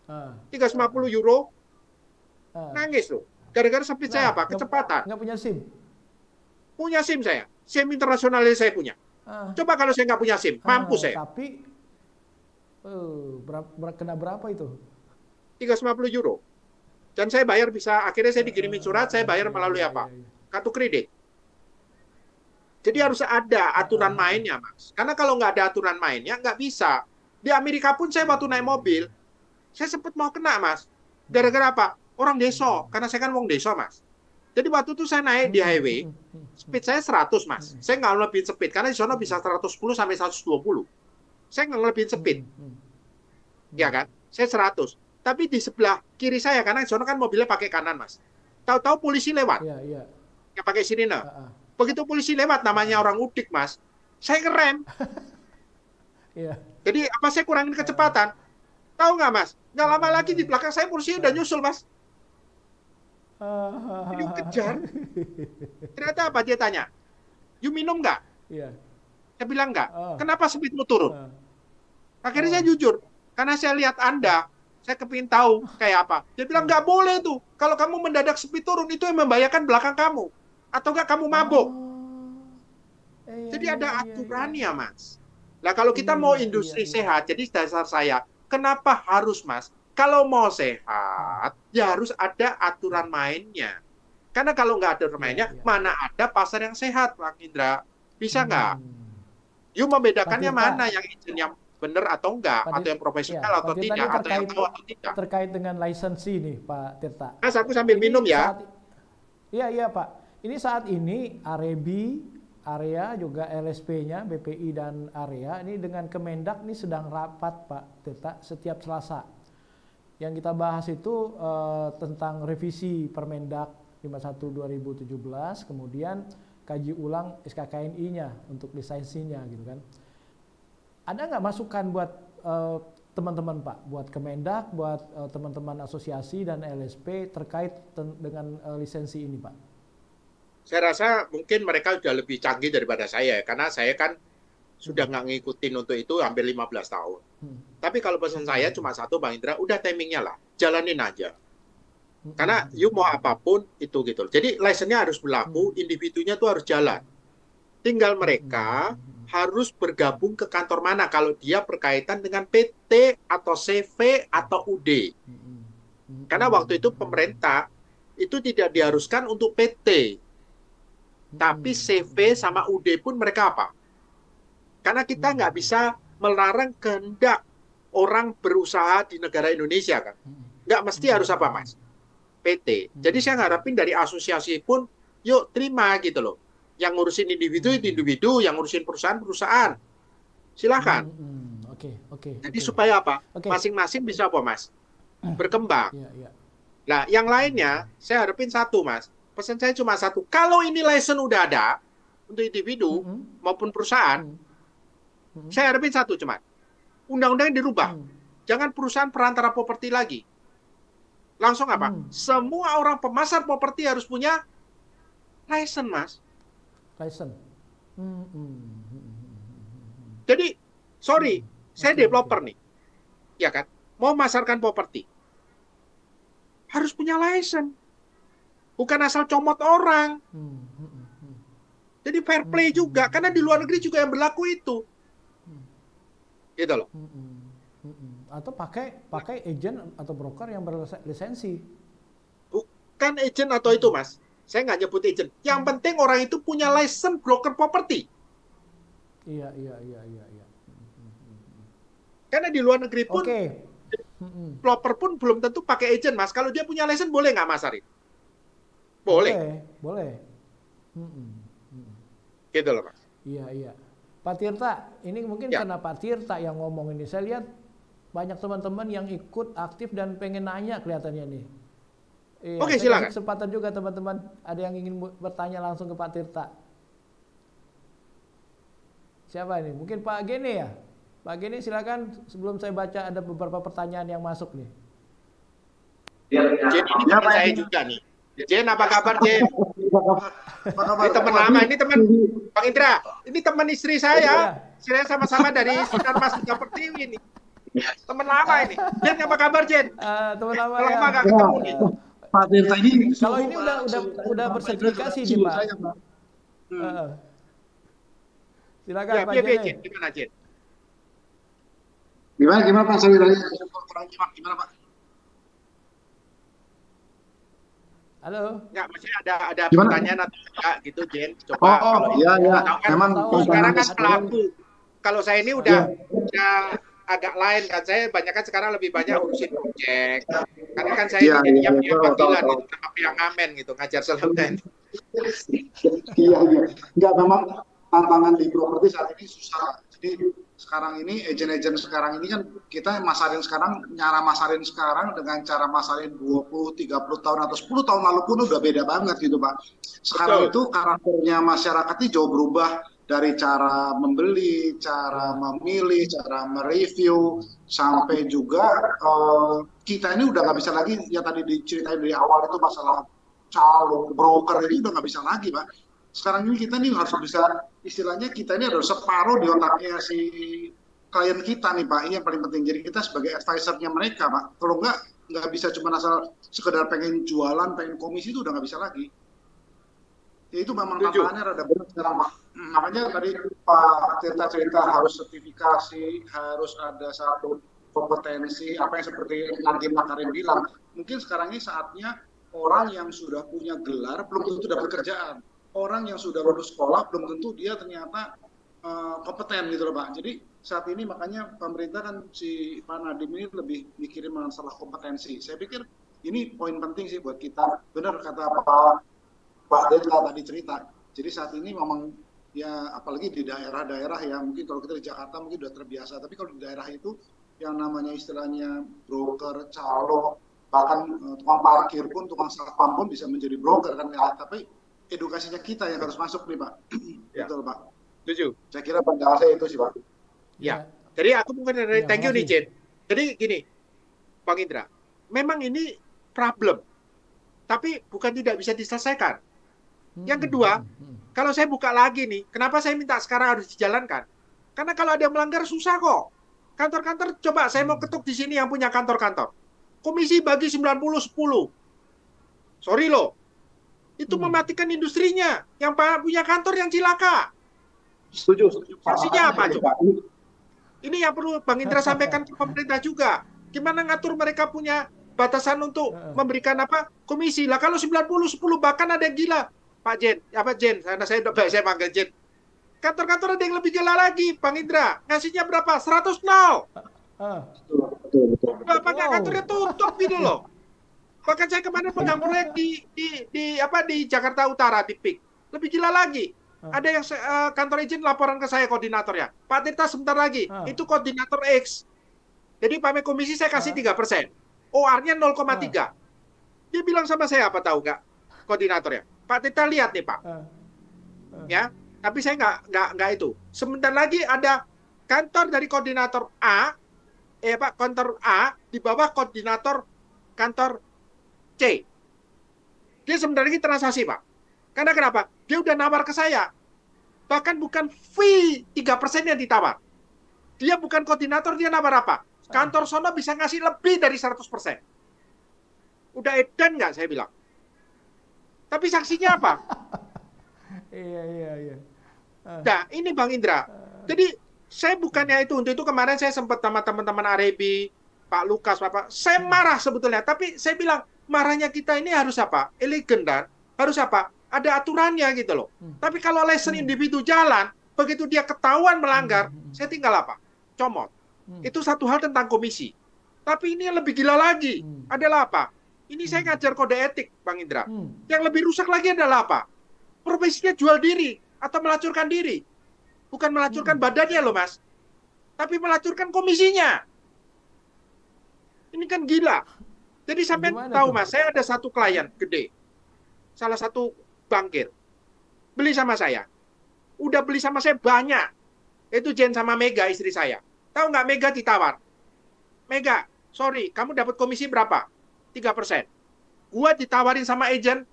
Ah, 350 euro, ah. nangis loh. Gara-gara speed saya Nah, apa? Kecepatan. nggak punya SIM. Punya SIM saya. SIM internasional saya punya. Ah, Coba kalau saya nggak punya SIM, mampus saya. tapi kena berapa itu? 350 euro. Dan saya bayar bisa, akhirnya saya dikirimin surat, saya bayar Iya, melalui iya, apa? iya, iya. Kartu kredit. Jadi harus ada Ah, aturan ah, ah. mainnya, Mas. Karena kalau nggak ada aturan mainnya, nggak bisa. Di Amerika pun saya Iya, waktu naik iya, mobil, iya. saya sempat mau kena, Mas. Hmm, Gara-gara apa? Orang hmm, desa. Karena saya kan wong desa, Mas. Jadi waktu itu saya naik di hmm, highway, hmm, hmm, hmm, speed saya 100, Mas. hmm, Saya nggak ngelebihin speed, karena di sana hmm, bisa 110 sampai 120. Saya nggak ngelebihin hmm, speed, hmm, hmm, ya hmm. kan? Saya 100. Tapi di sebelah kiri saya, karena di sana kan mobilnya pakai kanan, Mas. Tahu-tahu polisi lewat, Iya, iya. yang pakai sirine. Ah, ah, Begitu polisi lewat, ah, namanya ah. orang udik, Mas. Saya ngerem. Iya. Jadi apa saya kurangin kecepatan? Tahu nggak Mas? Nggak lama lagi di belakang saya polisi udah nyusul Mas. You kejar. Ternyata apa? Dia tanya, you minum nggak? Iya. Saya bilang nggak. Oh. Kenapa speedmu turun? Oh. Akhirnya saya jujur. Karena saya lihat Anda, saya kepingin tahu kayak apa. Dia bilang nggak boleh tuh. Kalau kamu mendadak speed turun, itu yang membahayakan belakang kamu. Atau nggak kamu mabuk. Jadi ada aturannya, Mas. Nah, kalau kita mau industri sehat, jadi dasar saya, kenapa harus, Mas? Kalau mau sehat, ya harus ada aturan mainnya. Karena kalau nggak ada aturan mainnya, mana ada pasar yang sehat, Pak Indra? Bisa nggak? Yuk membedakannya mana yang izin yang benar atau enggak, atau yang profesional atau tidak, atau yang tahu atau tidak. Terkait dengan lisensi nih, Pak Tirta. Mas, aku sambil minum ya. Iya, Pak. Ini saat ini Arebi, Area juga LSP-nya, BPI dan Area, ini dengan Kemendak ini sedang rapat, Pak Tirta, setiap Selasa. Yang kita bahas itu tentang revisi Permendak 51/2017, kemudian kaji ulang SKKNI-nya untuk lisensinya gitu kan. Ada nggak masukan buat teman-teman Pak, buat Kemendak, buat teman-teman asosiasi dan LSP terkait dengan lisensi ini Pak? Saya rasa mungkin mereka sudah lebih canggih daripada saya, karena saya kan sudah nggak ngikutin untuk itu hampir 15 tahun. Tapi kalau pesan saya cuma satu, Bang Indra, udah timingnya lah, jalanin aja. Karena you mau apapun itu gitu. Jadi lisensinya harus berlaku, individunya tuh harus jalan. Tinggal mereka harus bergabung ke kantor mana kalau dia berkaitan dengan PT atau CV atau UD. Karena waktu itu pemerintah itu tidak diharuskan untuk PT. Tapi CV sama UD pun mereka apa? Karena kita nggak bisa melarang kehendak orang berusaha di negara Indonesia kan. Nggak mesti harus apa Mas? PT. Jadi saya ngarepin dari asosiasi pun, yuk terima gitu loh. Yang ngurusin individu, yang ngurusin perusahaan. Silakan. Oke. Jadi supaya apa? Masing-masing bisa apa Mas? Berkembang. Nah, yang lainnya saya harapin satu Mas. Pesan saya cuma satu. Kalau ini license udah ada untuk individu maupun perusahaan, saya harapin satu cuma. Undang-undangnya dirubah. Jangan perusahaan perantara properti lagi. Langsung apa? Semua orang pemasar properti harus punya license, Mas. License. Jadi, sorry, saya developer nih. Ya kan? Mau masarkan properti. Harus punya license. Bukan asal comot orang. Jadi fair play juga. Karena di luar negeri juga yang berlaku itu. Gitu loh. Atau pakai agent atau broker yang berlisensi. Bukan agent atau itu Mas. Saya nggak nyebut agent. Yang penting orang itu punya license broker properti. Iya. Karena di luar negeri pun, developer pun belum tentu pakai agent Mas. Kalau dia punya license boleh nggak masarin? Boleh. Gitu loh Mas. Iya. Pak Tirta, ini mungkin karena Pak Tirta yang ngomong ini. Saya lihat banyak teman-teman yang ikut aktif dan pengen nanya kelihatannya nih. Iya, Oke, silakan. Kesempatan juga teman-teman, ada yang ingin bertanya langsung ke Pak Tirta. Siapa ini? Mungkin Pak Gene ya? Pak Gene silakan, sebelum saya baca ada beberapa pertanyaan yang masuk nih. Jen, ini teman saya juga nih. Jen, apa kabar Jen? Ini teman lama, ini teman Bang Indra. Ini teman istri saya. Saya sama-sama dari Sinar Mas Tiga Pertiwi nih. Teman lama ini. Jen, apa kabar Jen? Teman lama ya. Lama gak ketemu nih. Pak Tirta ini. Kalau ini udah bersertifikasi nih Pak. Silakan Pak Jen. Gimana Jen? Gimana Pak? Saya kurang nyimak. Gimana Pak? Halo. Enggak, maksudnya ada pertanyaan atau enggak gitu, Jen. Coba kalau iya. Memang sekarang kan pelaku. Kalau saya ini udah agak lain kan. Saya banyak kan sekarang lebih banyak urusin proyek. Karena kan saya jadi panggilan gitu, sama pihak ngamen gitu, ngajar selatan. Iya. Enggak, memang tantangan di properti saat ini susah. Jadi sekarang ini agen-agen sekarang ini kan kita masarin sekarang dengan cara masarin 20, 30 tahun atau 10 tahun lalu pun udah beda banget gitu Pak. Sekarang itu karakternya masyarakat ini jauh berubah dari cara membeli, cara memilih, cara mereview, sampai juga kita ini udah nggak bisa lagi, yang tadi diceritain dari awal itu masalah calo, broker ini udah nggak bisa lagi, Pak. Sekarang ini kita nih harus bisa, istilahnya kita ini harus separuh di otaknya si klien kita nih, Pak. Ini yang paling penting. Jadi kita sebagai advisor-nya mereka, Pak. Kalau nggak bisa cuma asal sekedar pengen jualan, pengen komisi, itu udah nggak bisa lagi. Ya itu memang tantangannya rada berat sekarang, Pak. Makanya tadi Pak Tirta cerita harus sertifikasi, harus ada satu kompetensi, apa yang seperti Nadiem Makarim bilang. Mungkin sekarang ini saatnya orang yang sudah punya gelar belum tentu dapat kerjaan. Orang yang sudah lulus sekolah belum tentu dia ternyata kompeten gitu loh, Pak. Jadi saat ini makanya pemerintah kan si Pak Nadiem ini lebih mikirin masalah kompetensi. Saya pikir ini poin penting sih buat kita. Benar kata Pak Deta tadi cerita. Jadi saat ini memang ya apalagi di daerah-daerah yang mungkin kalau kita di Jakarta mungkin sudah terbiasa, tapi kalau di daerah itu yang namanya istilahnya broker, calo, bahkan tukang parkir pun, tukang satpam pun bisa menjadi broker kan ya. Tapi edukasinya kita yang harus masuk nih, Pak. Ya. Betul, Pak. Setuju. Saya kira penjelasannya itu sih, Pak. Ya. Jadi aku mungkin thank you nih, Jen. Jadi gini, Bang Indra, memang ini problem, tapi bukan tidak bisa diselesaikan. Yang kedua, kalau saya buka lagi nih, kenapa saya minta sekarang harus dijalankan? Karena kalau ada yang melanggar susah kok. Kantor-kantor, coba saya mau ketuk di sini yang punya kantor-kantor. Komisi bagi 90-10. Sorry loh. Itu mematikan industrinya. Yang punya kantor yang cilaka. Setuju. Sanksinya apa coba? Ini yang perlu Bang Indra sampaikan ke pemerintah juga. Gimana ngatur mereka punya batasan untuk memberikan komisi. Lah kalau 90-10 bahkan ada yang gila. Pak Jen, karena saya udah saya panggil Jen. Kantor-kantor ada yang lebih gila lagi, Bang Indra. Ngasihnya berapa? 100 nol. Betul. Bapak kantornya tutup gitu loh. Bahkan saya kemarin pegang proyek di Jakarta Utara di PIK. Lebih gila lagi. Ada yang kantor izin laporan ke saya koordinatornya. Pak Tirta sebentar lagi. Itu koordinator X. Jadi pamit komisi saya kasih 3%. OR-nya 0,3. Dia bilang sama saya apa tahu nggak koordinatornya? Pak Tirta lihat nih Pak. Ya, tapi saya nggak itu. Sebentar lagi ada kantor dari koordinator A, Pak, kantor A di bawah koordinator kantor C. Dia sebentar lagi transaksi, Pak. Karena kenapa? Dia udah nawar ke saya. Bahkan bukan fee 3% yang ditawar. Dia bukan koordinator, dia nawar apa? Kantor sono bisa ngasih lebih dari 100%. Udah edan nggak saya bilang? Tapi sanksinya apa? Iya. Nah, ini Bang Indra. Jadi, saya bukannya untuk itu kemarin saya sempat sama teman-teman Arebi, Pak Lukas, Bapak. Saya marah sebetulnya. Tapi saya bilang, marahnya kita ini harus apa? Elegan dan harus apa? Ada aturannya gitu loh. Tapi kalau lesson individu jalan, begitu dia ketahuan melanggar, saya tinggal apa? Comot. Itu satu hal tentang komisi. Tapi ini yang lebih gila lagi adalah apa? Ini saya ngajar kode etik, Bang Indra. Yang lebih rusak lagi adalah apa? Profesinya jual diri atau melacurkan diri. Bukan melacurkan badannya loh, Mas. Tapi melacurkan komisinya. Ini kan gila. Jadi sampai tahu, Mas, saya ada satu klien gede. Salah satu bankir. Beli sama saya. Udah beli sama saya banyak. Itu Jen sama Mega, istri saya. Tahu nggak Mega ditawar? Mega, sorry, kamu dapat komisi berapa? 3%. Gua ditawarin sama agent,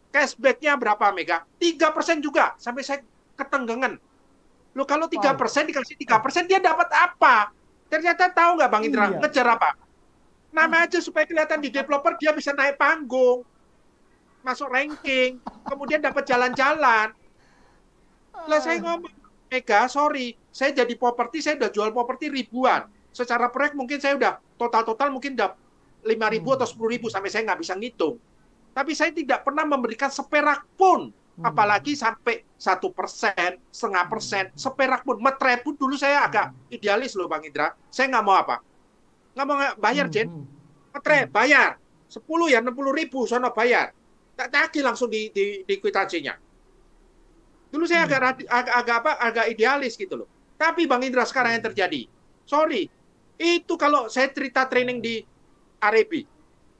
cashback-nya berapa, Mega? 3% juga. Sampai saya ketenggengan. Loh, kalau 3% dikasih 3%, dia dapat apa? Ternyata tahu nggak, Bang Indra? Ngejar apa? Nama aja supaya kelihatan di developer, dia bisa naik panggung. Masuk ranking. Kemudian dapat jalan-jalan. Lah, saya ngomong, Mega, sorry. Saya jadi properti, saya udah jual properti ribuan. Secara proyek mungkin saya udah total mungkin udah 5.000 atau 10.000 sampai saya nggak bisa ngitung. Tapi saya tidak pernah memberikan seperak pun, apalagi sampai 1%, 0,5%, seperak pun. Metre pun dulu saya agak idealis loh, Bang Indra. Saya nggak mau apa? Nggak mau bayar, Jen. Metre, bayar. 10 ya, 60.000, sono bayar. Tak tagih langsung di kwitansinya. Dulu saya agak idealis gitu loh. Tapi Bang Indra sekarang yang terjadi, sorry, itu kalau saya cerita training di Arebi,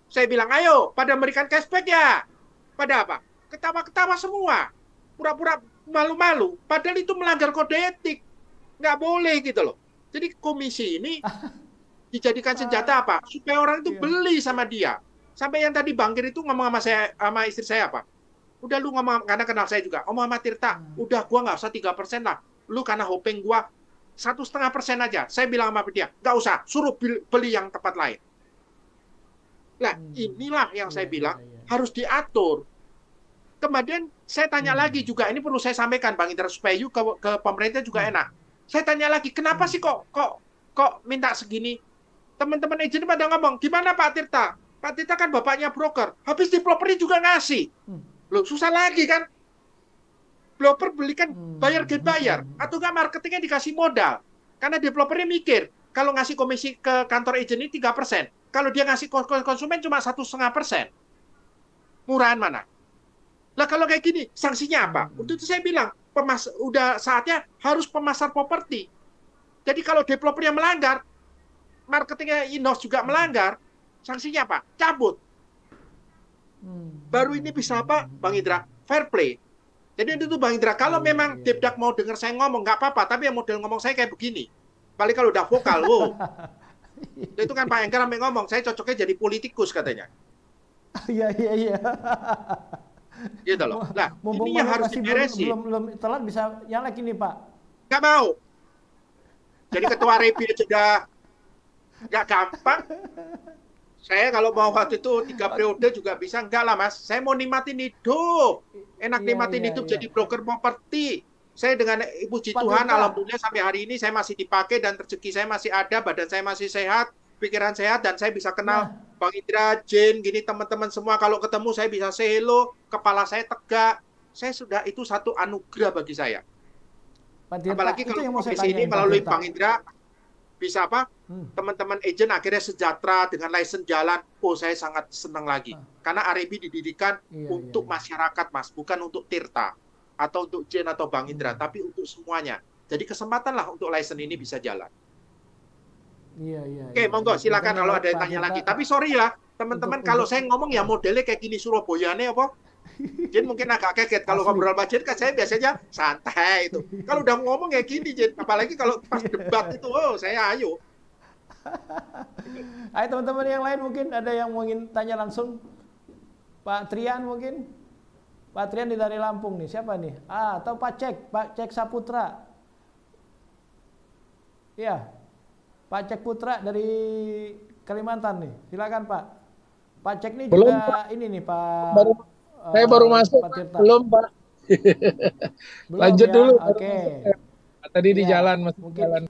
saya bilang, ayo pada memberikan cashback ya. Pada apa? Ketawa-ketawa semua. Pura-pura Malu-malu. Padahal itu melanggar kode etik. Nggak boleh gitu loh. Jadi komisi ini dijadikan senjata apa? Supaya orang itu beli sama dia. Sampai yang tadi Bang Kir itu ngomong sama saya, sama istri saya apa? Udah lu ngomong, karena kenal saya juga. Ngomong sama Tirta, udah gua nggak usah 3% lah. Lu karena hoping gua 1,5% aja. Saya bilang sama dia, nggak usah, suruh beli yang tempat lain. Nah, inilah yang saya bilang harus diatur. Kemudian saya tanya lagi juga, ini perlu saya sampaikan Bang Indra supaya ke pemerintah juga enak. Saya tanya lagi, kenapa sih kok minta segini? Teman-teman agent pada ngomong, gimana Pak Tirta? Pak Tirta kan bapaknya broker, habis developer juga ngasih. Loh, susah lagi kan? Developer belikan bayar get bayar, atau nggak marketingnya dikasih modal. Karena developernya mikir, kalau ngasih komisi ke kantor agent ini 3%, kalau dia ngasih konsumen cuma 1,5%. Murahan mana? Lah kalau kayak gini, sanksinya apa? Untuk itu saya bilang, udah saatnya harus pemasar properti. Jadi kalau developernya melanggar, marketingnya in-house juga melanggar, sanksinya apa? Cabut. Baru ini bisa apa, Bang Indra? Fair play. Jadi itu Bang Indra, kalau memang Depdak mau dengar saya ngomong, nggak apa-apa, tapi yang model ngomong saya kayak begini. Paling kalau udah vokal, wow. Itu kan Pak Enggar sampai ngomong, saya cocoknya jadi politikus katanya. Iya. Gitu loh. Nah, ini yang harus diberesin. Belum telat bisa nyalek ini, Pak. Nggak mau. Jadi ketua repi sudah nggak gampang. Saya kalau mau waktu itu 3 periode juga bisa. Enggak lah, Mas. Saya mau nikmatin hidup. Enak nikmatin hidup jadi broker properti. Saya dengan puji Tuhan, alhamdulillah sampai hari ini saya masih dipakai dan rezeki saya masih ada, badan saya masih sehat, pikiran sehat, dan saya bisa kenal Bang Indra, Jane, gini teman-teman semua. Kalau ketemu saya bisa say hello, kepala saya tegak. Saya sudah, itu satu anugerah bagi saya. Apalagi kalau komisi ini melalui Bang Indra bisa apa? Teman-teman agent akhirnya sejahtera dengan license jalan. Oh, saya sangat senang lagi. Karena RIB didirikan untuk masyarakat, Mas, bukan untuk Tirta atau untuk Jane atau Bang Indra, tapi untuk semuanya. Jadi kesempatan lah untuk license ini bisa jalan. Oke, monggo silakan kalau ada yang tanya lagi. Tapi sorry ya, teman-teman, kalau saya ngomong ya modelnya kayak gini Surabayane apa? Jen mungkin agak kaget kalau ngobrol sama Jen, kan saya biasanya santai itu. Kalau udah ngomong kayak gini Jen, apalagi kalau pas debat itu, oh saya ayo. Ayo teman-teman yang lain mungkin ada yang mau ingin tanya langsung. Pak Trian mungkin. Pak Trian dari Lampung nih, siapa nih? Atau Pak Cek Saputra. Iya. Pak Cek Putra dari Kalimantan nih. Silakan Pak. Pak Cek nih belum, juga Pak. Ini nih Pak. Saya baru masuk. Pak belum Pak. Belum, lanjut ya? Dulu. Oke. Tadi di jalan Mas. Mungkin jalan.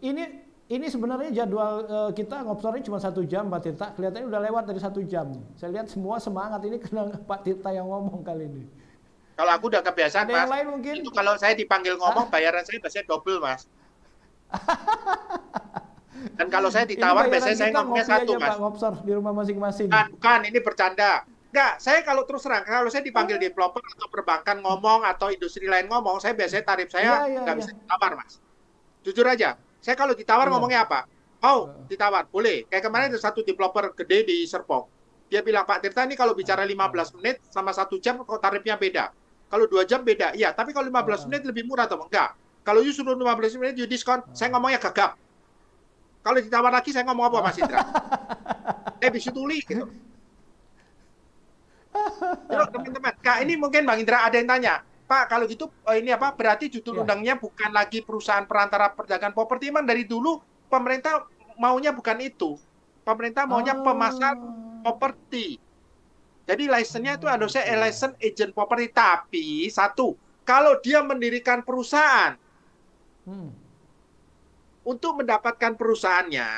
Ini sebenarnya jadwal kita ngobrolnya cuma 1 jam Pak Tirta. Kelihatannya udah lewat dari 1 jam. Saya lihat semua semangat ini karena Pak Tirta yang ngomong kali ini. Kalau aku udah kebiasaan, Mas. Yang lain mungkin? Itu kalau saya dipanggil ngomong, bayaran saya biasanya double, Mas. Dan kalau saya ditawar, biasanya saya ngomongnya 1, Mas. Pak, ngopsor di rumah masing-masing. Bukan, ini bercanda. Enggak, saya kalau terus terang, kalau saya dipanggil developer atau perbankan ngomong, atau industri lain ngomong, saya biasanya tarif saya nggak bisa ditawar, Mas. Jujur aja, saya kalau ditawar ngomongnya apa? Oh, ditawar, boleh. Kayak kemarin ada satu developer gede di Serpong. Dia bilang, Pak Tirta, ini kalau bicara 15 menit sama 1 jam, kok tarifnya beda. Kalau 2 jam beda, iya. Tapi kalau 15 menit lebih murah atau enggak? Kalau you suruh 15 menit, you diskon, saya ngomongnya gagap. Kalau ditawar lagi, saya ngomong apa, Mas Indra? Bisa tuli, gitu. Yuk, teman-teman. Kak, ini mungkin Bang Indra ada yang tanya. Pak, kalau gitu, ini apa? Berarti judul undangnya bukan lagi perusahaan perantara perdagangan properti. Emang dari dulu, pemerintah maunya bukan itu. Pemerintah maunya pemasar properti. Jadi license-nya itu harusnya license agent property. Tapi satu, kalau dia mendirikan perusahaan, untuk mendapatkan perusahaannya,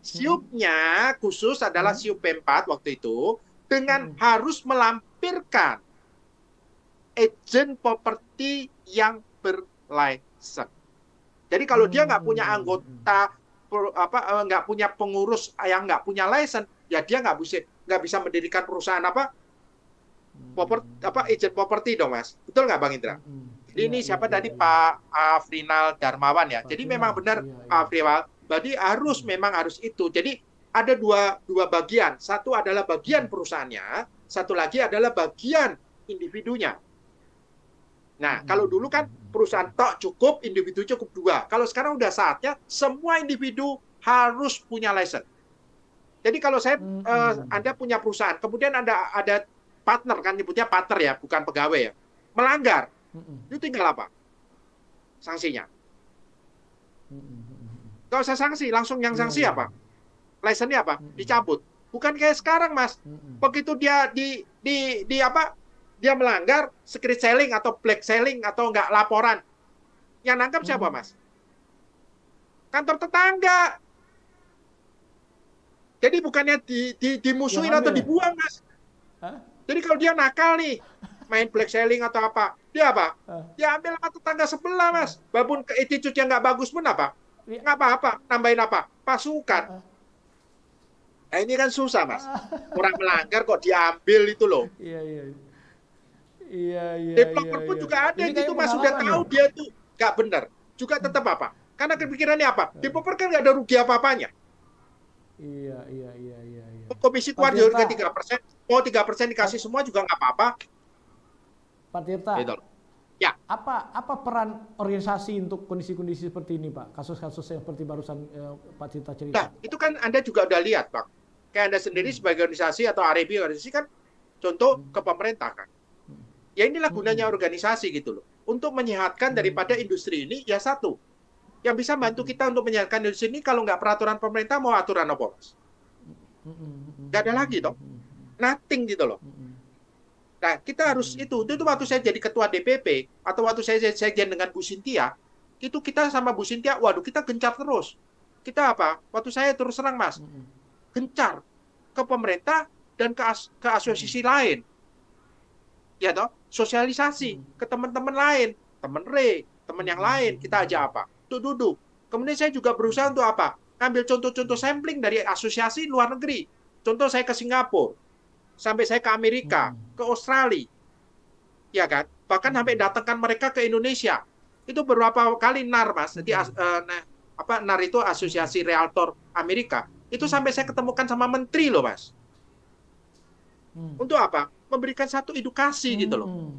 siupnya khusus adalah siup P4 waktu itu, dengan harus melampirkan agent property yang berlicense. Jadi kalau dia nggak punya anggota, nggak punya pengurus yang nggak punya license, ya dia nggak bisa mendirikan perusahaan agent property dong, Mas. Betul nggak, Bang Indra? Ini siapa tadi Pak Afrinal Darmawan ya. Jadi memang benar Pak Afrinal. Jadi memang harus itu. Jadi ada dua bagian. Satu adalah bagian perusahaannya, satu lagi adalah bagian individunya. Nah, kalau dulu kan perusahaan tok cukup, individu cukup 2. Kalau sekarang udah saatnya semua individu harus punya license. Jadi kalau saya Anda punya perusahaan, kemudian ada partner, kan nyebutnya partner ya, bukan pegawai ya, melanggar, itu tinggal apa? Sanksinya. Nggak usah sanksi, langsung yang sanksi apa? License-nya apa? Dicabut. Bukan kayak sekarang, Mas. Begitu dia dia melanggar secret selling atau black selling atau nggak laporan, yang nangkap siapa, Mas? Kantor tetangga. Jadi bukannya dimusuhin atau dibuang, Mas. Jadi kalau dia nakal nih, main black selling atau apa, dia apa? Dia ambil sama tetangga sebelah, Mas. Walaupun attitude yang nggak bagus pun apa? Nggak apa-apa, nambahin apa? Pasukan. Nah, ini kan susah, Mas. Orang melanggar kok diambil itu loh. Developer pun juga ada gitu, Mas. Sudah tahu dia tuh nggak benar. Juga tetap apa? Karena kepikirannya apa? Developer kan nggak ada rugi apa-apanya. Iya. Komisi keluar juga 3%. Mau 3% dikasih semua juga nggak apa-apa. Pak Tirta, gitu. Ya. Apa peran organisasi untuk kondisi-kondisi seperti ini, Pak? Kasus-kasus yang seperti barusan Pak Tirta cerita. Nah, itu kan Anda juga udah lihat, Pak. Kayak Anda sendiri sebagai organisasi atau REB organisasi kan contoh ke pemerintah kan. Ya inilah gunanya organisasi gitu loh. Untuk menyehatkan daripada industri ini, ya satu. Yang bisa bantu kita untuk menyehatkan industri ini, kalau nggak peraturan pemerintah, mau aturan apa, Mas? Nggak ada lagi, toh. Nothing gitu loh. Nah, kita harus itu waktu saya jadi ketua DPP, atau waktu saya dengan Bu Sintia, itu kita sama Bu Sintia, waduh, kita gencar terus. Kita apa? Waktu saya terus terang, Mas, gencar ke pemerintah dan ke asosiasi lain. Ya toh, sosialisasi ke teman-teman lain, teman teman yang lain, kita ajak apa? Untuk duduk. Kemudian saya juga berusaha untuk apa? Ngambil contoh-contoh sampling dari asosiasi luar negeri. Contoh saya ke Singapura, sampai saya ke Amerika, ke Australia, ya kan? Bahkan sampai datangkan mereka ke Indonesia. Itu beberapa kali NAR, Mas. Jadi NAR itu Asosiasi Realtor Amerika. Itu sampai saya ketemukan sama menteri loh, Mas. Untuk apa? Memberikan satu edukasi gitu loh.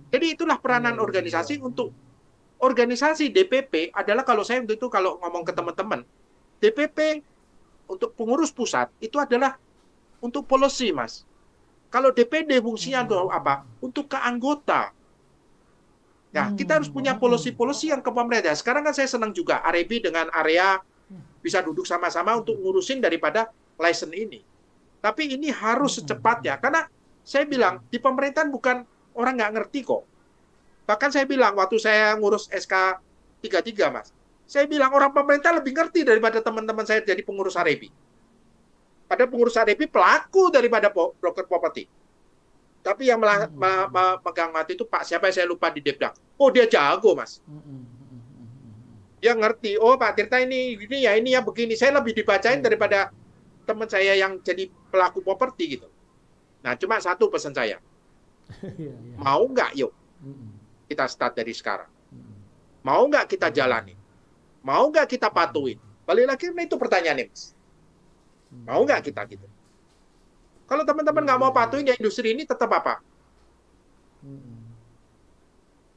Jadi itulah peranan organisasi. Untuk organisasi DPP adalah, kalau saya untuk itu kalau ngomong ke teman-teman, DPP untuk pengurus pusat itu adalah untuk policy, Mas. Kalau DPD fungsinya untuk apa? Untuk ke anggota. Nah, kita harus punya policy-policy yang ke pemerintah. Sekarang kan saya senang juga REB dengan area bisa duduk sama-sama untuk ngurusin daripada license ini. Tapi ini harus secepatnya. Karena saya bilang, di pemerintahan bukan orang nggak ngerti kok. Bahkan saya bilang, waktu saya ngurus SK 33, Mas, saya bilang orang pemerintah lebih ngerti daripada teman-teman saya jadi pengurus REB. Padahal pengurus REB pelaku daripada broker properti. Tapi yang megang mati itu Pak, siapa saya lupa di Depdak. Oh, dia jago, Mas. Dia ngerti, oh Pak Tirta ini ya begini. Saya lebih dibacain daripada teman saya yang jadi pelaku properti gitu. Nah, cuma satu pesan saya. Mau nggak yuk kita start dari sekarang? Mau nggak kita jalani? Mau nggak kita patuhin? Balik lagi, itu pertanyaannya, Mas. Mau nggak kita gitu? Kalau teman-teman nggak mau patuhin, ya industri ini tetap apa?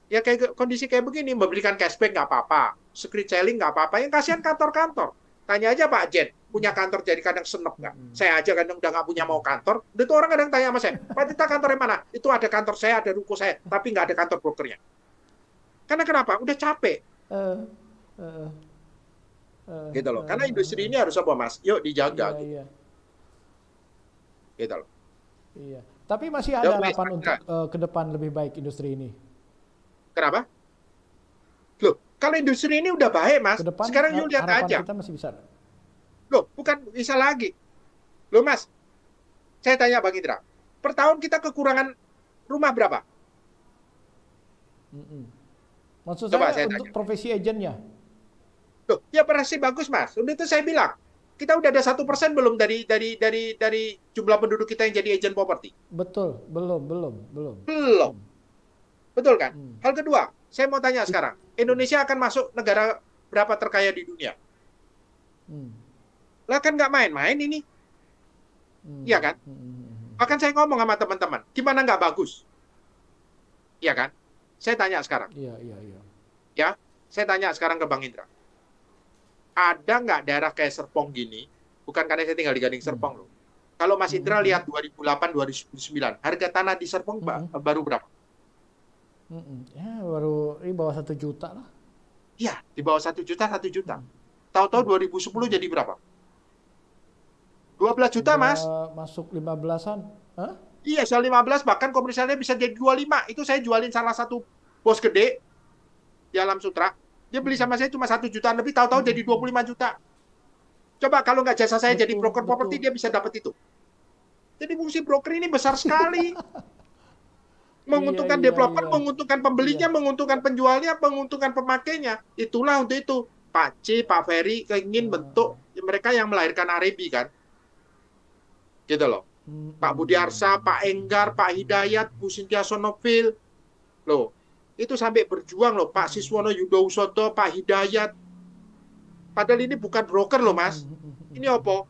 Ya kayak kondisi kayak begini, memberikan cashback nggak apa-apa, secret selling nggak apa-apa, yang kasihan kantor-kantor. Tanya aja Pak Jen, punya kantor jadi kadang senep nggak? Saya aja kadang udah nggak punya mau kantor, itu orang kadang tanya sama saya, Pak Tirta kantornya mana? Itu ada kantor saya, ada ruko saya, tapi nggak ada kantor brokernya. Karena kenapa? Udah capek. Gitu loh. Karena industri ini harus apa, Mas? Yuk dijaga. Iya. Gitu loh. Iya. Tapi masih ada harapan untuk ke depan lebih baik industri ini. Kenapa? Loh, kalau industri ini udah baik, Mas. Kedepan, sekarang yuk lihat aja. Kita masih bisa. Loh, bukan bisa lagi. Loh, Mas. Saya tanya Bang Indra. Per tahun kita kekurangan rumah berapa? Maksud Coba saya tanya. untuk profesi agennya. Loh, ya pasti bagus, Mas. Udah itu saya bilang. Kita udah ada 1% belum dari jumlah penduduk kita yang jadi agent properti? Betul, belum. Belum. Betul kan? Hal kedua, saya mau tanya sekarang, Indonesia akan masuk negara berapa terkaya di dunia? Lah kan nggak main-main ini. Iya kan? Bahkan saya ngomong sama teman-teman, gimana nggak bagus? Iya kan? Saya tanya sekarang. Iya, iya, iya. Ya, saya tanya sekarang ke Bang Indra. Ada nggak daerah kayak Serpong gini? Bukan karena saya tinggal di Gading Serpong loh. Kalau Mas Indra lihat 2008-2009, harga tanah di Serpong baru berapa? Ya, baru di bawah 1 juta lah. Iya, di bawah 1 juta, 1 juta. Tahu-tahu 2010 jadi berapa? 12 juta, Mas. Masuk 15-an. Hah? Iya, soal 15, bahkan komersialnya bisa jadi 25. Itu saya jualin salah satu bos gede di Alam Sutra. Dia beli sama saya cuma 1 jutaan lebih, tahu-tahu jadi 25 juta. Coba kalau nggak jasa saya jadi broker properti, dia bisa dapat itu. Jadi fungsi broker ini besar sekali. Menguntungkan developer, menguntungkan pembelinya, menguntungkan penjualnya, menguntungkan pemakainya. Itulah untuk itu. Pak C, Pak Ferry ingin bentuk mereka yang melahirkan Arebi kan. Gitu loh. Pak Budi Arsa, Pak Enggar, Pak Hidayat, Bu Cynthia Sonovil. Loh, itu sampai berjuang loh. Pak Siswono Yudo Usodo, Pak Hidayat. Padahal ini bukan broker loh, Mas. Ini apa?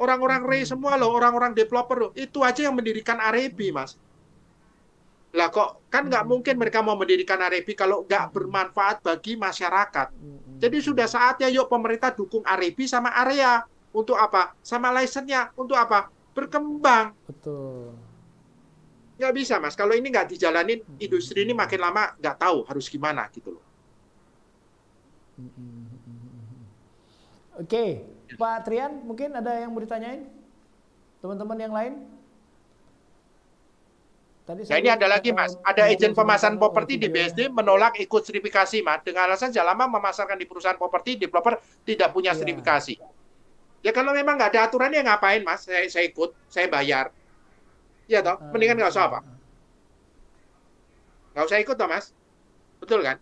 Orang-orang semua loh, orang-orang developer loh. Itu aja yang mendirikan Arebi, Mas. Lah kok kan nggak mungkin mereka mau mendirikan Arebi kalau nggak bermanfaat bagi masyarakat. Jadi sudah saatnya yuk pemerintah dukung Arebi sama area. Untuk apa? Sama license-nya. Untuk apa? Berkembang. Betul. Nggak bisa, Mas. Kalau ini nggak dijalanin, industri ini makin lama nggak tahu harus gimana gitu loh. Oke, Pak Trian, mungkin ada yang mau ditanyain? Teman-teman yang lain? Tadi nah ini ada lagi, Mas. Ada agen pemasaran properti di BSD menolak ikut sertifikasi, Mas. Dengan alasan sudah lama memasarkan di perusahaan properti, developer tidak punya sertifikasi. Ya kalau memang nggak ada aturannya ngapain, Mas? Saya ikut, saya bayar. Iya toh, mendingan nggak usah apa? Nggak usah ikut toh, Mas. Betul kan?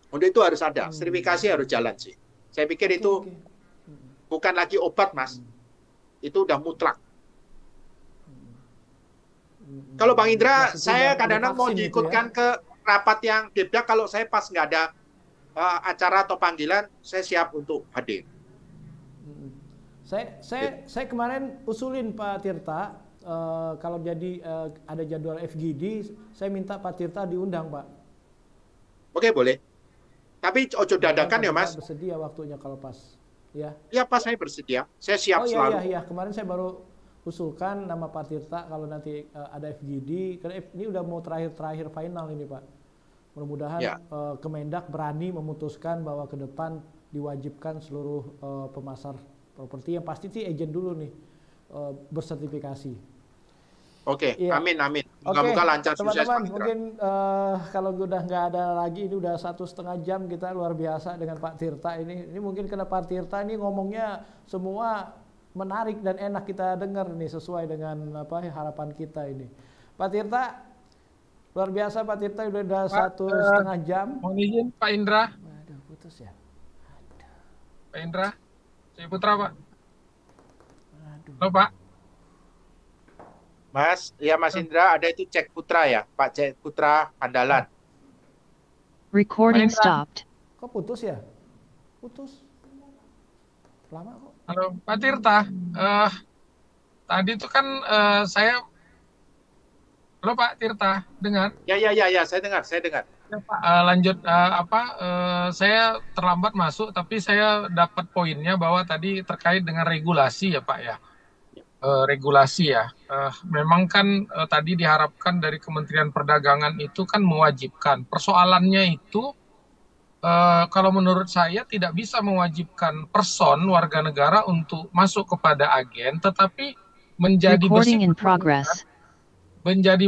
Untuk itu harus ada, sertifikasi harus jalan sih. Saya pikir itu bukan lagi obat, Mas. Itu udah mutlak. Kalau Bang Indra, saya kadang-kadang mau diikutkan ke rapat yang Depdak, kalau saya pas nggak ada acara atau panggilan, saya siap untuk hadir. Saya kemarin usulin Pak Tirta, kalau jadi ada jadwal FGD, saya minta Pak Tirta diundang, Pak. Oke, boleh. Tapi ojo dadakan ya, Mas. Bersedia waktunya kalau pas. Ya. Ya, pas saya bersedia. Saya siap selalu. Iya. Kemarin saya baru usulkan nama Pak Tirta kalau nanti ada FGD, karena ini udah mau terakhir final ini, Pak. Mudah-mudahan Kemendak berani memutuskan bahwa ke depan diwajibkan seluruh pemasar properti yang pasti sih agent dulu nih bersertifikasi. Oke, amin. Moga-moga lancar, sukses. Teman-teman, mungkin kalau udah nggak ada lagi, ini udah 1,5 jam kita luar biasa dengan Pak Tirta ini. Ini mungkin karena Pak Tirta ini ngomongnya semua menarik dan enak kita dengar nih, sesuai dengan harapan kita ini. Pak Tirta, luar biasa Pak Tirta, udah 1,5 jam. Mohon izin Pak Indra. Waduh, putus ya. Pak Indra, saya Putra, Pak. Halo, Pak. Mas, ya Mas Indra, ada itu Cek Putra ya, Pak Cek Putra Andalan. Recording stopped. Kok putus ya? Putus. Lama kok. Halo, Pak Tirta. Tadi itu kan saya. Halo Pak Tirta, dengar? Ya, saya dengar. Ya, Pak, lanjut saya terlambat masuk, tapi saya dapat poinnya bahwa tadi terkait dengan regulasi ya Pak ya. Regulasi ya. Memang kan tadi diharapkan dari Kementerian Perdagangan itu kan mewajibkan. Persoalannya itu kalau menurut saya tidak bisa mewajibkan person warga negara untuk masuk kepada agen, tetapi menjadi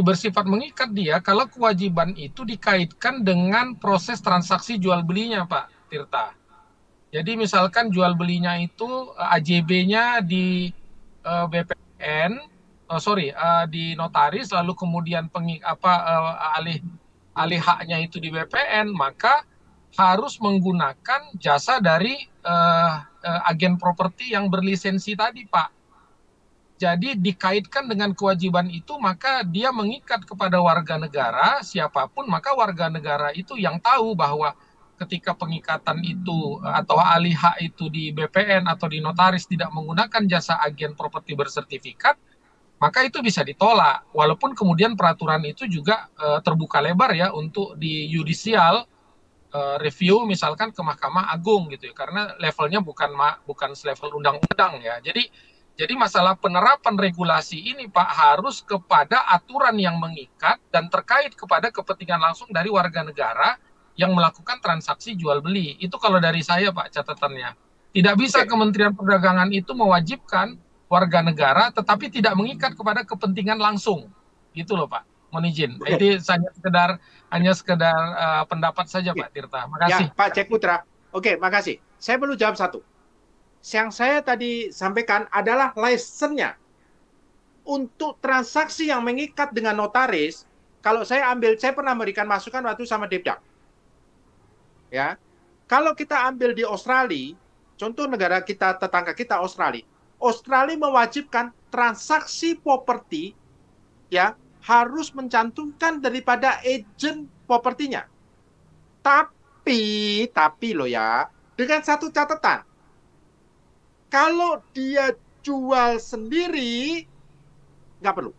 bersifat mengikat dia kalau kewajiban itu dikaitkan dengan proses transaksi jual belinya, Pak Tirta. Jadi misalkan jual belinya itu AJB-nya di BPN, di notaris, lalu kemudian alih haknya itu di BPN, maka harus menggunakan jasa dari agen properti yang berlisensi tadi, Pak. Jadi dikaitkan dengan kewajiban itu, maka dia mengikat kepada warga negara siapapun, maka warga negara itu yang tahu bahwa ketika pengikatan itu atau alih hak itu di BPN atau di notaris tidak menggunakan jasa agen properti bersertifikat, maka itu bisa ditolak. Walaupun kemudian peraturan itu juga terbuka lebar ya untuk di yudisial review misalkan ke Mahkamah Agung gitu ya, karena levelnya bukan selevel undang-undang ya. Jadi masalah penerapan regulasi ini Pak harus kepada aturan yang mengikat dan terkait kepada kepentingan langsung dari warga negara yang melakukan transaksi jual beli. Itu kalau dari saya Pak catatannya. Tidak bisa Kementerian Perdagangan itu mewajibkan warga negara tetapi tidak mengikat kepada kepentingan langsung. Gitu loh Pak. Mohon izin. Itu hanya sekedar pendapat saja Pak Tirta. Makasih. Ya, Pak Jack Putra. Oke, makasih. Saya perlu jawab satu. Yang saya tadi sampaikan adalah license-nya. Untuk transaksi yang mengikat dengan notaris, kalau saya pernah memberikan masukan waktu sama Depdak. Ya. Kalau kita ambil di Australia, contoh negara kita tetangga kita Australia mewajibkan transaksi properti ya harus mencantumkan daripada agent propertinya. Tapi loh ya, dengan satu catatan. Kalau dia jual sendiri, nggak perlu.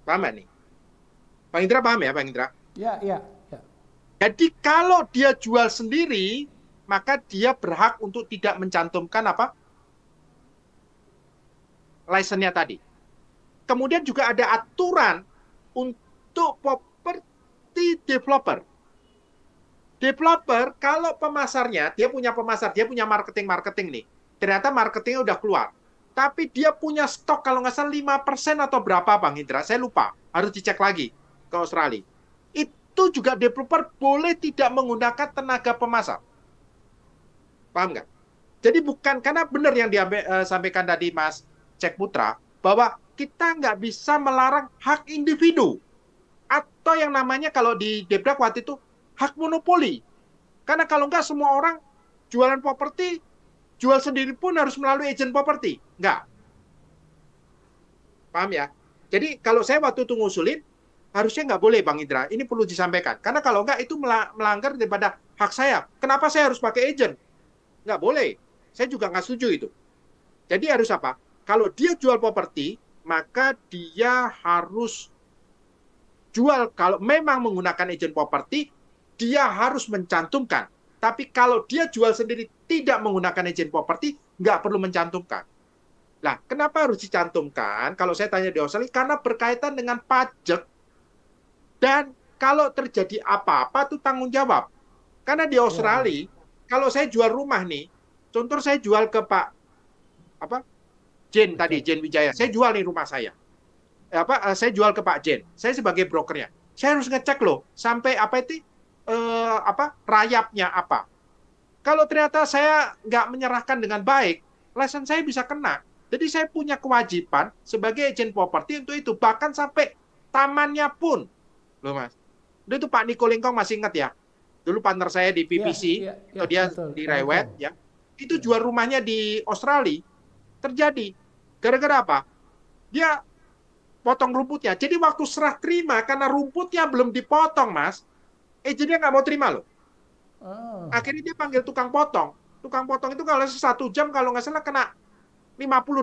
Paham nggak nih? Bang Indra paham ya, Bang Indra? Ya. Jadi kalau dia jual sendiri, maka dia berhak untuk tidak mencantumkan apa? License-nya tadi. Kemudian juga ada aturan untuk property developer. Developer, kalau pemasarnya, dia punya marketing nih. Ternyata marketingnya udah keluar. Tapi dia punya stok kalau nggak salah 5% atau berapa Bang Indra, saya lupa. Harus dicek lagi ke Australia. Itu juga developer boleh tidak menggunakan tenaga pemasar. Paham nggak? Jadi bukan, karena benar yang disampaikan tadi Mas Jack Putra, bahwa kita nggak bisa melarang hak individu. Atau yang namanya kalau di Depdak waktu itu, hak monopoli. Karena kalau nggak semua orang jualan properti, jual sendiri pun harus melalui agent properti. Nggak. Paham ya? Jadi kalau saya waktu itu ngusulin, harusnya nggak boleh Bang Indra. Ini perlu disampaikan. Karena kalau nggak itu melanggar daripada hak saya. Kenapa saya harus pakai agent? Nggak boleh. Saya juga nggak setuju itu. Jadi harus apa? Kalau dia jual properti, maka dia harus jual, kalau memang menggunakan agent properti, dia harus mencantumkan. Tapi kalau dia jual sendiri tidak menggunakan agent properti, nggak perlu mencantumkan. Nah, kenapa harus dicantumkan? Kalau saya tanya di Australia, karena berkaitan dengan pajak. Dan kalau terjadi apa-apa, itu tanggung jawab. Karena di Australia, kalau saya jual rumah nih, contoh saya jual ke Pak Jen tadi, Jen Wijaya. Saya jual nih rumah saya. Saya jual ke Pak Jen. Saya sebagai brokernya. Saya harus ngecek loh, sampai rayapnya apa. Kalau ternyata saya nggak menyerahkan dengan baik, license saya bisa kena. Jadi saya punya kewajiban sebagai agent properti untuk itu. Bahkan sampai tamannya pun. Loh Mas. Itu Pak Niko Lingkong masih ingat ya? Dulu partner saya di PPC, atau dia betul, di Rewet, ya. Itu jual rumahnya di Australia. Terjadi. Gara-gara apa? Dia potong rumputnya. Jadi waktu serah terima, karena rumputnya belum dipotong, Mas, agentnya nggak mau terima loh. Akhirnya dia panggil tukang potong. Tukang potong itu kalau 1 jam, kalau nggak salah kena $50.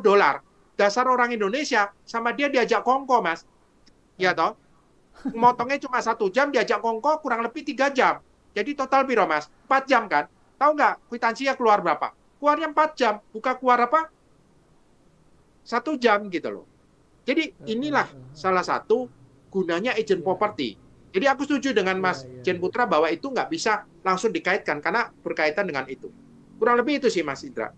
Dasar orang Indonesia, sama dia diajak kongko, Mas. Ya toh? Motongnya cuma 1 jam, diajak kongko kurang lebih 3 jam. Jadi total piro, Mas? 4 jam kan? Tahu nggak kwitansinya keluar berapa? Keluarnya 4 jam. Bukan keluar apa? 1 jam gitu loh. Jadi inilah salah satu gunanya agent property. Jadi aku setuju dengan Mas Jen Putra bahwa itu nggak bisa langsung dikaitkan karena berkaitan dengan itu. Kurang lebih itu sih Mas Indra.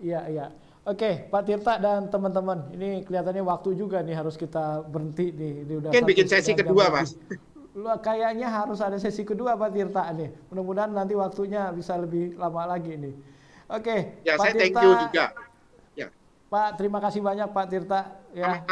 Iya. Oke, Pak Tirta dan teman-teman, ini kelihatannya waktu juga nih harus kita berhenti nih. Ini udah mungkin bikin sesi kedua, Mas. Kayaknya harus ada sesi kedua Pak Tirta nih. Mudah-mudahan nanti waktunya bisa lebih lama lagi nih. Oke, ya, Pak saya Tirta, thank you juga. Ya. Pak, terima kasih banyak Pak Tirta. Ya.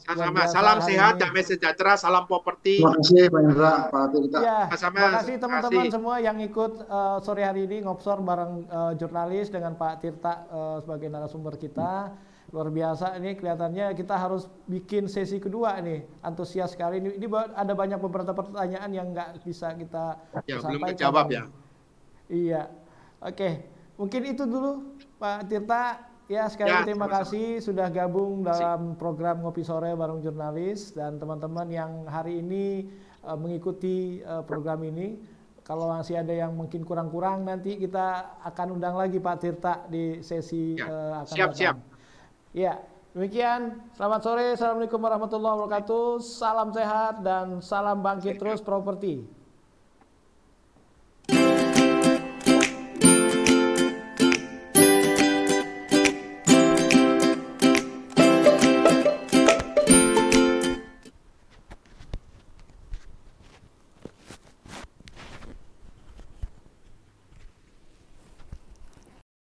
Sama-sama. Salam sehat, damai sejahtera, salam properti. Terima kasih Pak Indra, Pak Tirta. Ya, terima kasih teman-teman semua yang ikut sore hari ini ngobrol bareng jurnalis dengan Pak Tirta sebagai narasumber kita. Luar biasa, ini kelihatannya kita harus bikin sesi kedua nih. Antusias sekali ini. Ini ada banyak beberapa pertanyaan yang nggak bisa kita sampaikan. Belum terjawab ya. Iya. Oke, mungkin itu dulu Pak Tirta. Ya, sekali Ya, lagi terima sama-sama. kasih sudah gabung dalam program Ngopi Sore bareng jurnalis dan teman-teman yang hari ini mengikuti program ini. Kalau masih ada yang mungkin kurang-kurang, nanti kita akan undang lagi Pak Tirta di sesi Ya. akan Siap, datang. siap. Ya, demikian. Selamat sore. Assalamualaikum warahmatullahi wabarakatuh. Salam sehat dan salam bangkit terus properti.